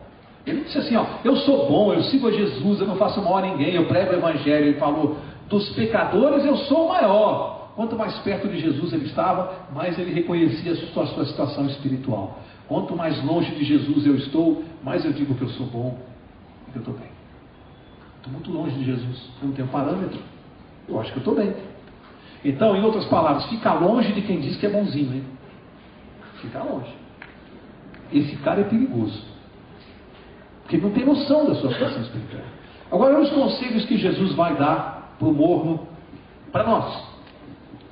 Ele não disse assim, ó, eu sou bom, eu sigo a Jesus, eu não faço mal a ninguém, eu prego o Evangelho. Ele falou, dos pecadores eu sou o maior. Quanto mais perto de Jesus ele estava, mais ele reconhecia a sua situação espiritual. Quanto mais longe de Jesus eu estou, mais eu digo que eu sou bom e que eu estou bem. Estou muito longe de Jesus, eu não tenho parâmetro. Eu acho que eu estou bem. Então, em outras palavras, fica longe de quem diz que é bonzinho, hein? Fica longe. Esse cara é perigoso. Porque não tem noção da sua situação espiritual. Agora, olha os conselhos que Jesus vai dar para o morno, para nós.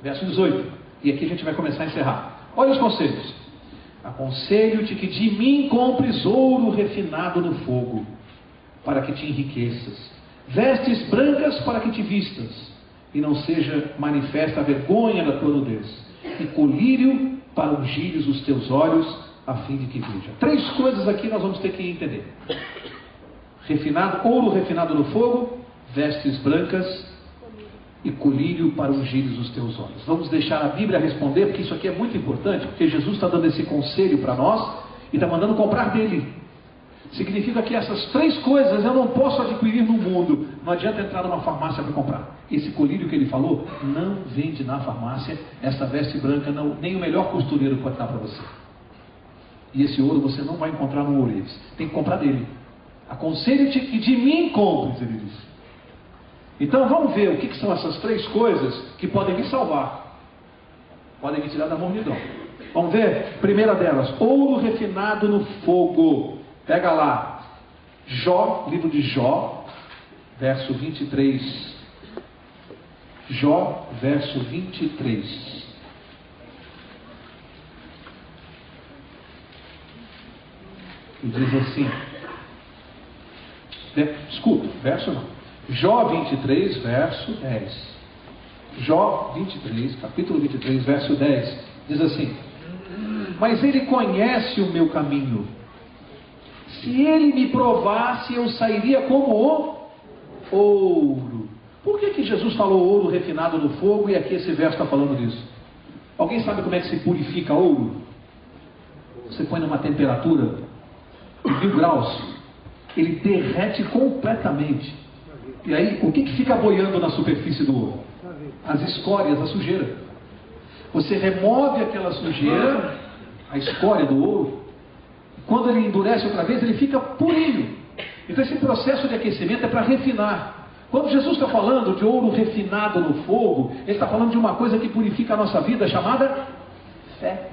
Verso 18. E aqui a gente vai começar a encerrar. Olha os conselhos. Aconselho-te que de mim compres ouro refinado no fogo, para que te enriqueças. Vestes brancas para que te vistas, e não seja manifesta a vergonha da tua nudez. E colírio para ungires os teus olhos, a fim de que veja. 3 coisas aqui nós vamos ter que entender. Ouro refinado no fogo, vestes brancas e colírio para ungires os teus olhos. Vamos deixar a Bíblia responder, porque isso aqui é muito importante, porque Jesus está dando esse conselho para nós e está mandando comprar dele. Significa que essas 3 coisas eu não posso adquirir no mundo. Não adianta entrar numa farmácia para comprar. Esse colírio que ele falou, não vende na farmácia. Essa veste branca, não, nem o melhor costureiro pode dar para você. E esse ouro você não vai encontrar no Ourives. Tem que comprar dele. Aconselho-te que de mim compres, ele disse. Então vamos ver o que são essas 3 coisas que podem me salvar. Podem me tirar da mornidão. Vamos ver? Primeira delas, ouro refinado no fogo. Pega lá, Jó, livro de Jó, verso 23. Jó, verso 23. E diz assim, escuta, verso não. Jó 23, verso 10. Jó 23, capítulo 23, verso 10. Diz assim: mas ele conhece o meu caminho. Se ele me provasse, eu sairia como o ouro. Por que Jesus falou ouro refinado no fogo e aqui esse verso está falando disso? Alguém sabe como é que se purifica ouro? Você põe numa temperatura de 1000 graus, ele derrete completamente. E aí, o que fica boiando na superfície do ouro? As escórias, a sujeira. Você remove aquela sujeira, a escória do ouro. Quando ele endurece outra vez, ele fica purinho. Então esse processo de aquecimento é para refinar. Quando Jesus está falando de ouro refinado no fogo, ele está falando de uma coisa que purifica a nossa vida, chamada fé.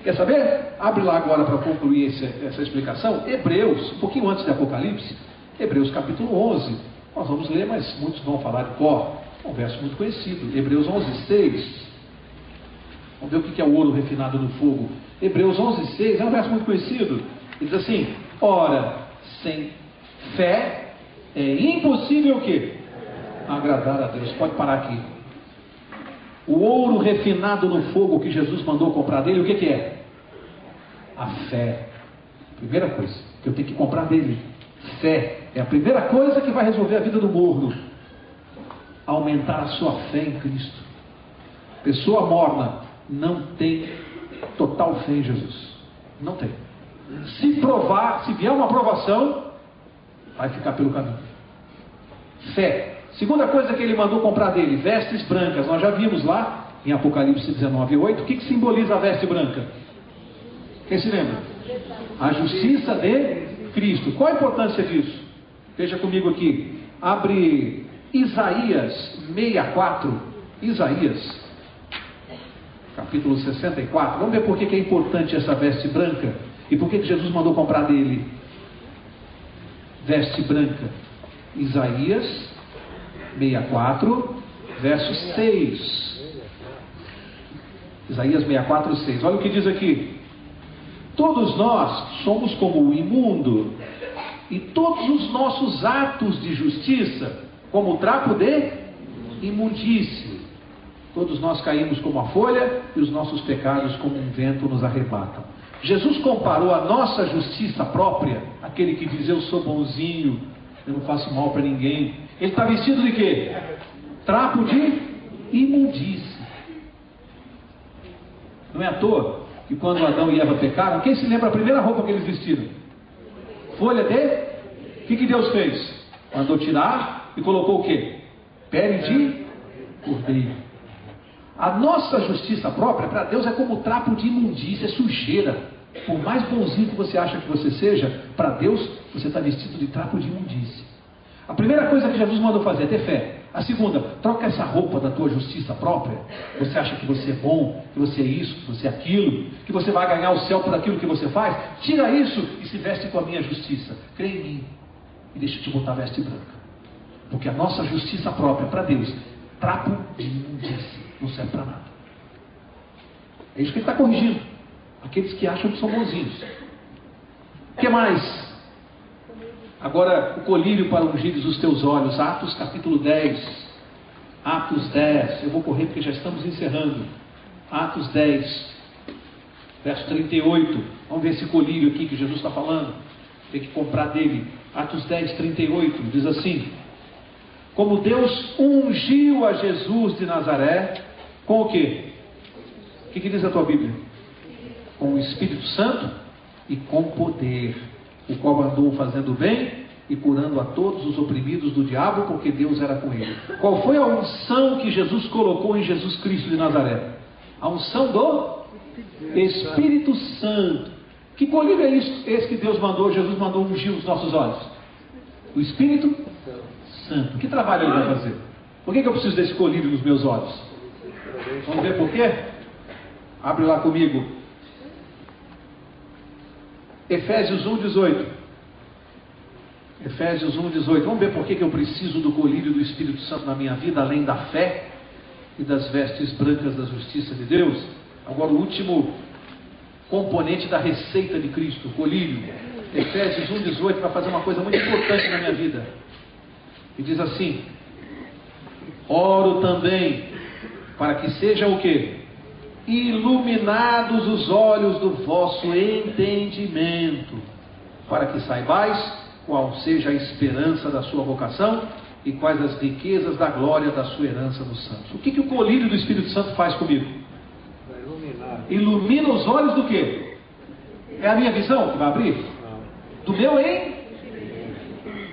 Quer saber? Abre lá agora para concluir essa explicação. Hebreus, um pouquinho antes de Apocalipse, Hebreus capítulo 11. Nós vamos ler, mas muitos vão falar de cor. É um verso muito conhecido. Hebreus 11, 6. Vamos ver o que é o ouro refinado no fogo. Hebreus 11, 6 é um verso muito conhecido. Ele diz assim: ora, sem fé é impossível o quê? Agradar a Deus. Pode parar aqui. O ouro refinado no fogo que Jesus mandou comprar dele, o que é? A fé. Primeira coisa que eu tenho que comprar dele. Fé é a primeira coisa que vai resolver a vida do morno. Aumentar a sua fé em Cristo. Pessoa morna não tem total fé em Jesus. Não tem. Se provar, se vier uma provação, vai ficar pelo caminho. Fé. Segunda coisa que ele mandou comprar dele, vestes brancas. Nós já vimos lá em Apocalipse 19:8. O que simboliza a veste branca? Quem se lembra? A justiça de Cristo. Qual a importância disso? Veja comigo aqui. Abre Isaías 64. Isaías, capítulo 64. Vamos ver por que é importante essa veste branca. E por que Jesus mandou comprar dele veste branca. Isaías 64, verso 6. Isaías 64, 6. Olha o que diz aqui. Todos nós somos como o imundo, e todos os nossos atos de justiça como o trapo de imundície. Todos nós caímos como a folha, e os nossos pecados como um vento nos arrebatam. Jesus comparou a nossa justiça própria, aquele que diz eu sou bonzinho, eu não faço mal para ninguém. Ele está vestido de quê? Trapo de imundície. Não é à toa que quando Adão e Eva pecaram, quem se lembra a primeira roupa que eles vestiram? Folha de... O que Deus fez? Mandou tirar e colocou o quê? Pele de cordeiro. A nossa justiça própria para Deus é como trapo de imundícia, é sujeira. Por mais bonzinho que você acha que você seja, para Deus você está vestido de trapo de imundícia. A primeira coisa que Jesus mandou fazer é ter fé. A segunda, troca essa roupa da tua justiça própria. Você acha que você é bom, que você é isso, que você é aquilo, que você vai ganhar o céu por aquilo que você faz? Tira isso e se veste com a minha justiça. Crê em mim e deixa eu te botar a veste branca. Porque a nossa justiça própria para Deus, trapo de imundícia, não serve para nada. É isso que ele está corrigindo. Aqueles que acham que são bonzinhos. O que mais? Agora, o colírio para ungires os teus olhos. Atos capítulo 10. Atos 10. Eu vou correr porque já estamos encerrando. Atos 10. Verso 38. Vamos ver esse colírio aqui que Jesus está falando. Tem que comprar dele. Atos 10, 38. Diz assim: como Deus ungiu a Jesus de Nazaré. Com o quê? O que diz a tua Bíblia? Com o Espírito Santo e com poder, o qual andou fazendo bem e curando a todos os oprimidos do diabo, porque Deus era com ele. Qual foi a unção que Jesus colocou em Jesus Cristo de Nazaré? A unção do Espírito Santo. Que colírio é esse que Deus mandou, Jesus mandou ungir os nossos olhos? O Espírito Santo. Que trabalho ele vai fazer? Por que eu preciso desse colírio nos meus olhos? Vamos ver por quê? Abre lá comigo. Efésios 1:18. Efésios 1:18. Vamos ver por que eu preciso do colírio do Espírito Santo na minha vida, além da fé e das vestes brancas da justiça de Deus. Agora o último componente da receita de Cristo, o colírio. Efésios 1:18 vai fazer uma coisa muito importante na minha vida. E diz assim: oro também para que sejam o quê? Iluminados os olhos do vosso entendimento, para que saibais qual seja a esperança da sua vocação e quais as riquezas da glória da sua herança nos santos. O que o colírio do Espírito Santo faz comigo? Ilumina os olhos do quê? É a minha visão que vai abrir? Do meu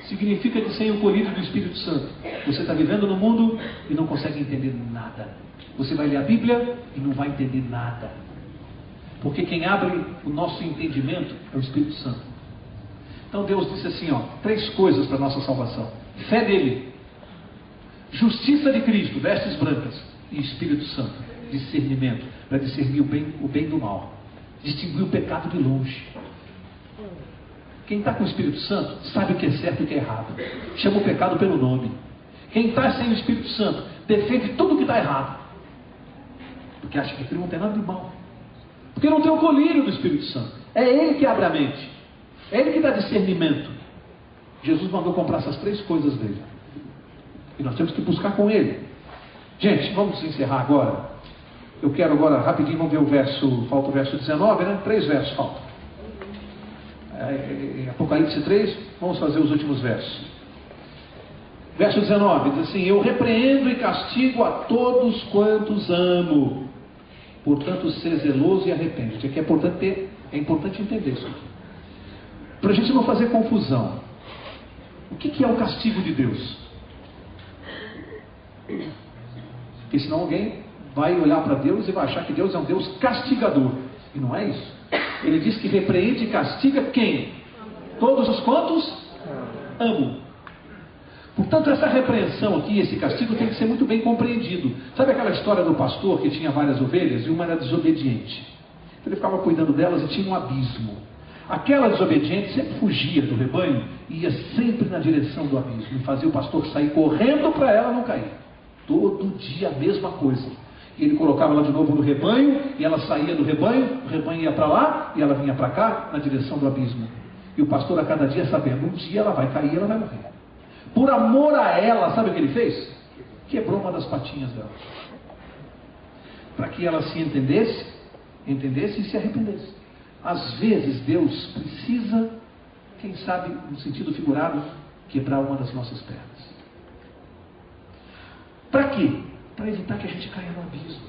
significa que sem o colírio do Espírito Santo, você está vivendo no mundo e não consegue entender nada. Você vai ler a Bíblia e não vai entender nada. Porque quem abre o nosso entendimento é o Espírito Santo. Então Deus disse assim, 3 coisas para a nossa salvação: fé nele, justiça de Cristo, vestes brancas, e Espírito Santo, discernimento, para discernir o bem do mal, distinguir o pecado de longe. Quem está com o Espírito Santo sabe o que é certo e o que é errado, chama o pecado pelo nome. Quem está sem o Espírito Santo defende tudo o que está errado, porque acha que aquilo não tem nada de mal, porque não tem o colírio do Espírito Santo. É ele que abre a mente, é ele que dá discernimento. Jesus mandou comprar essas 3 coisas dele, e nós temos que buscar com ele. Gente, vamos encerrar agora. Eu quero agora rapidinho, vamos ver o verso, falta o verso 19, né? 3 versos faltam. Apocalipse 3, vamos fazer os últimos versos. Verso 19 diz assim: eu repreendo e castigo a todos quantos amo, portanto ser zeloso e arrepende. Aqui é importante entender isso aqui, para a gente não fazer confusão. O que é o castigo de Deus? Porque senão alguém vai olhar para Deus e vai achar que Deus é um Deus castigador, e não é isso. Ele diz que repreende e castiga quem? Todos os quantos amam. Portanto, essa repreensão aqui, esse castigo, tem que ser muito bem compreendido. Sabe aquela história do pastor que tinha várias ovelhas e uma era desobediente? Então ele ficava cuidando delas e tinha um abismo. Aquela desobediente sempre fugia do rebanho e ia sempre na direção do abismo e fazia o pastor sair correndo para ela não cair. Todo dia a mesma coisa. E ele colocava ela de novo no rebanho e ela saía do rebanho, o rebanho ia para lá e ela vinha para cá na direção do abismo. E o pastor a cada dia sabendo, um dia ela vai cair e ela vai morrer. Por amor a ela, sabe o que ele fez? Quebrou uma das patinhas dela, para que ela se entendesse e se arrependesse. Às vezes Deus precisa, quem sabe no sentido figurado, quebrar uma das nossas pernas. Para quê? Para evitar que a gente caia no abismo.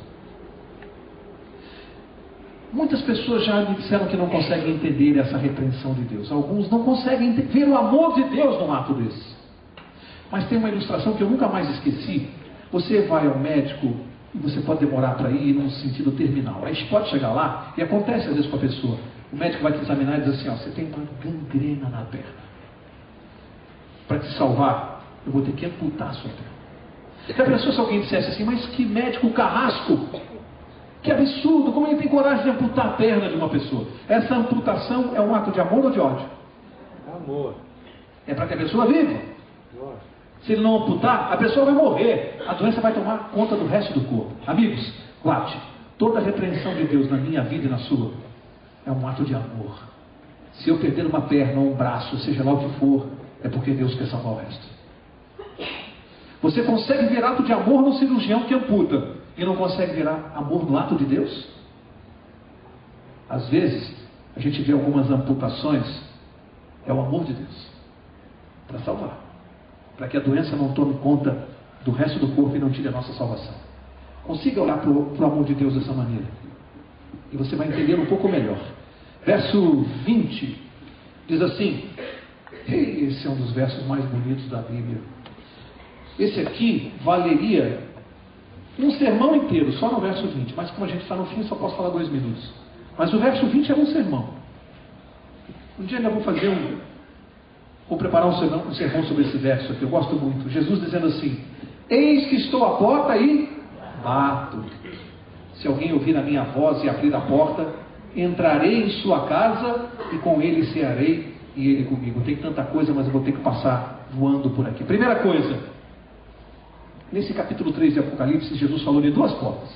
Muitas pessoas já me disseram que não conseguem entender essa repreensão de Deus. Alguns não conseguem ver o amor de Deus num ato desse. Mas tem uma ilustração que eu nunca mais esqueci. Você vai ao médico e você pode demorar para ir num sentido terminal. Aí pode chegar lá, e acontece às vezes com a pessoa. O médico vai te examinar e diz assim, você tem uma gangrena na perna. Para te salvar, eu vou ter que amputar a sua perna. Já pensou se alguém dissesse assim, mas que médico carrasco, que absurdo, como ele tem coragem de amputar a perna de uma pessoa? Essa amputação é um ato de amor ou de ódio? Amor. É para que a pessoa viva. Se ele não amputar, a pessoa vai morrer, a doença vai tomar conta do resto do corpo. Amigos, guarde, toda a repreensão de Deus na minha vida e na sua é um ato de amor. Se eu perder uma perna ou um braço, seja lá o que for, é porque Deus quer salvar o resto. Você consegue ver ato de amor no cirurgião que amputa e não consegue ver amor no ato de Deus? Às vezes, a gente vê algumas amputações, é o amor de Deus para salvar, para que a doença não tome conta do resto do corpo e não tire a nossa salvação. Consiga olhar para o amor de Deus dessa maneira e você vai entender um pouco melhor. Verso 20 diz assim, esse é um dos versos mais bonitos da Bíblia. Esse aqui valeria um sermão inteiro, só no verso 20. Mas como a gente está no fim, só posso falar 2 minutos. Mas o verso 20 é um sermão. Um dia ainda vou preparar um sermão sobre esse verso aqui, eu gosto muito. Jesus dizendo assim, eis que estou à porta e bato. Se alguém ouvir a minha voz e abrir a porta, entrarei em sua casa e com ele cearei e ele comigo. Tem tanta coisa, mas eu vou ter que passar voando por aqui. Primeira coisa, nesse capítulo 3 de Apocalipse, Jesus falou de duas portas.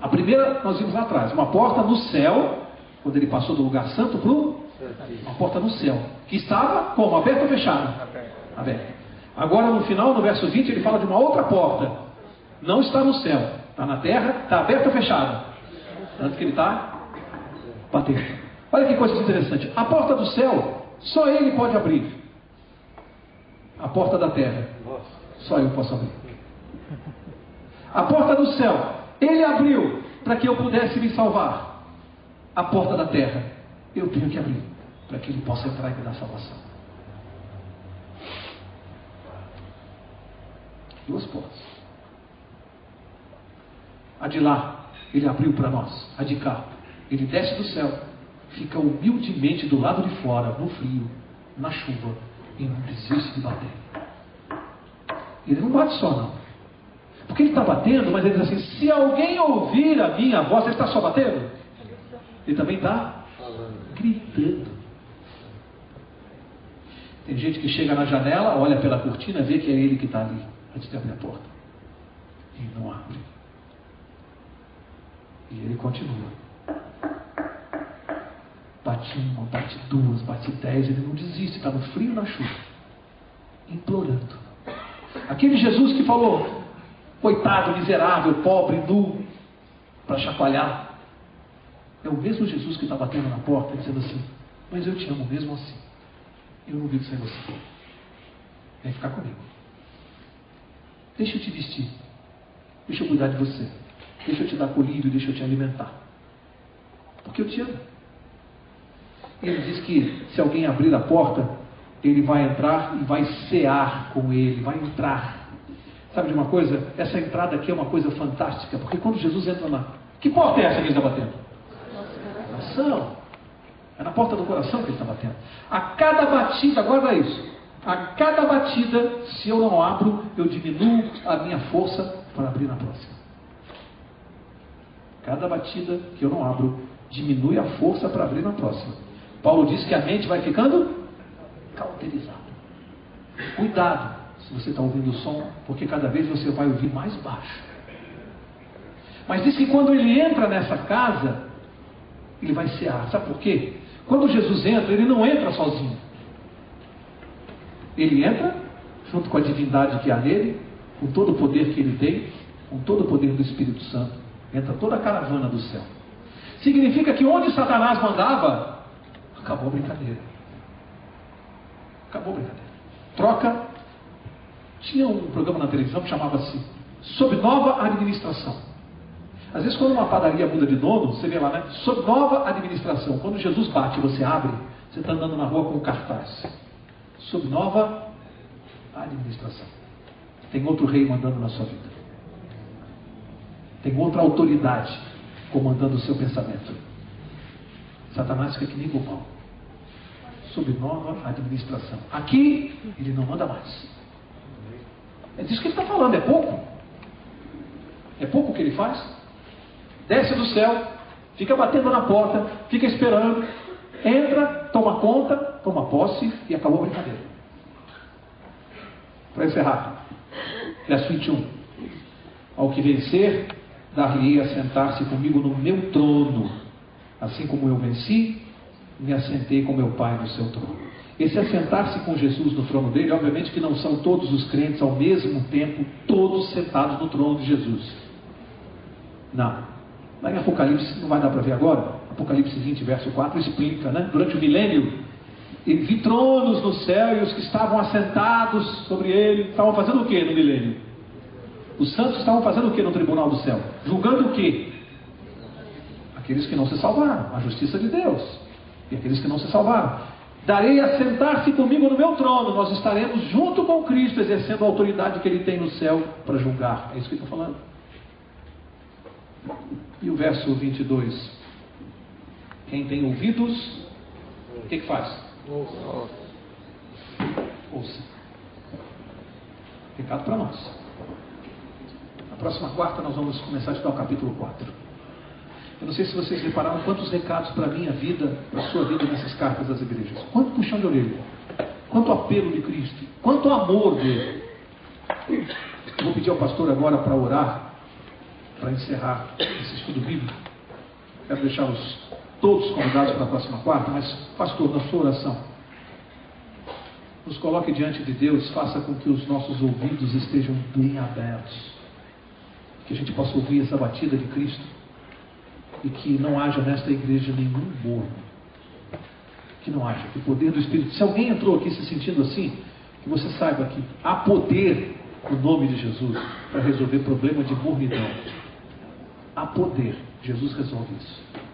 A primeira, nós vimos lá atrás, uma porta no céu, quando ele passou do lugar santo para uma porta no céu, que estava como? Aberta ou fechada? Aberta. Agora no final, no verso 20, ele fala de uma outra porta. Não está no céu, está na terra, está aberta ou fechada? Tanto que ele está batendo. Olha que coisa interessante. A porta do céu, só ele pode abrir. A porta da terra, só eu posso abrir. A porta do céu, ele abriu para que eu pudesse me salvar. A porta da terra, eu tenho que abrir para que ele possa entrar e me dar salvação. Duas portas. A de lá, ele abriu para nós. A de cá, ele desce do céu, fica humildemente do lado de fora, no frio, na chuva, e não desiste de bater. Ele não bate só, não. Porque ele está batendo, mas ele diz assim: se alguém ouvir a minha voz, ele está só batendo? Ele também está gritando. Tem gente que chega na janela, olha pela cortina, vê que é ele que está ali, antes de abrir a porta. E não abre. E ele continua. Bate uma, bate duas, bate 10, ele não desiste, está no frio e na chuva, implorando. Aquele Jesus que falou: coitado, miserável, pobre, nu, para chacoalhar, é o mesmo Jesus que está batendo na porta, dizendo assim: mas eu te amo mesmo assim, eu não vivo sem você, vem ficar comigo, deixa eu te vestir, deixa eu cuidar de você, deixa eu te dar colírio, deixa eu te alimentar, porque eu te amo. E ele diz que se alguém abrir a porta, ele vai entrar e vai cear com ele, vai entrar. Sabe de uma coisa? Essa entrada aqui é uma coisa fantástica, porque quando Jesus entra na... Que porta é essa que ele está batendo? Coração. É na porta do coração que ele está batendo. A cada batida, guarda isso, a cada batida, se eu não abro, eu diminuo a minha força para abrir na próxima. Cada batida que eu não abro, diminui a força para abrir na próxima. Paulo diz que a mente vai ficando cauterizada. Cuidado se você está ouvindo o som, porque cada vez você vai ouvir mais baixo. Mas diz que quando ele entra nessa casa, ele vai cear. Sabe por quê? Quando Jesus entra, ele não entra sozinho. Ele entra junto com a divindade que há nele, com todo o poder que ele tem, com todo o poder do Espírito Santo. Entra toda a caravana do céu. Significa que onde Satanás mandava, acabou a brincadeira. Acabou a brincadeira. Troca. Tinha um programa na televisão que chamava-se Sob Nova Administração. Às vezes quando uma padaria muda de dono, você vê lá, né? Sob Nova Administração. Quando Jesus bate e você abre, você está andando na rua com um cartaz. Sob Nova Administração. Tem outro rei mandando na sua vida. Tem outra autoridade comandando o seu pensamento. Satanás fica que nem bobão. Sob nova administração. Aqui, ele não manda mais. É disso que ele está falando. É pouco? É pouco o que ele faz? Desce do céu, fica batendo na porta, fica esperando, entra, toma conta, toma posse e acabou a brincadeira. Para encerrar, verso 21. Ao que vencer, dar-lhe-ei a sentar-se comigo no meu trono, assim como eu venci, me assentei com meu Pai no seu trono. Esse assentar-se com Jesus no trono dele, obviamente que não são todos os crentes ao mesmo tempo, todos sentados no trono de Jesus. Não. Lá em Apocalipse, não vai dar para ver agora, Apocalipse 20, verso 4, explica, né? Durante o milênio, ele vi tronos no céu e os que estavam assentados sobre ele, estavam fazendo o que no milênio? Os santos estavam fazendo o que no tribunal do céu? Julgando o que? Aqueles que não se salvaram, a justiça de Deus. E aqueles que não se salvaram. Darei a sentar-se comigo no meu trono. Nós estaremos junto com Cristo, exercendo a autoridade que ele tem no céu para julgar. É isso que ele está falando. E o verso 22. Quem tem ouvidos, o que faz? Ouça. Recado para nós. próxima quarta nós vamos começar a estudar o capítulo 4. Eu não sei se vocês repararam quantos recados para a minha vida, para a sua vida nessas cartas das igrejas. Quanto puxão de orelha, quanto apelo de Cristo, quanto amor dele. Eu vou pedir ao pastor agora para orar, para encerrar esse estudo bíblico. Quero deixá-los todos convidados para a próxima quarta, mas pastor, na sua oração, nos coloque diante de Deus, faça com que os nossos ouvidos estejam bem abertos, que a gente possa ouvir essa batida de Cristo e que não haja nesta igreja nenhum morno, que não haja, que o poder do Espírito, se alguém entrou aqui se sentindo assim, que você saiba que há poder no nome de Jesus para resolver problema de mornidão, há poder, Jesus resolve isso.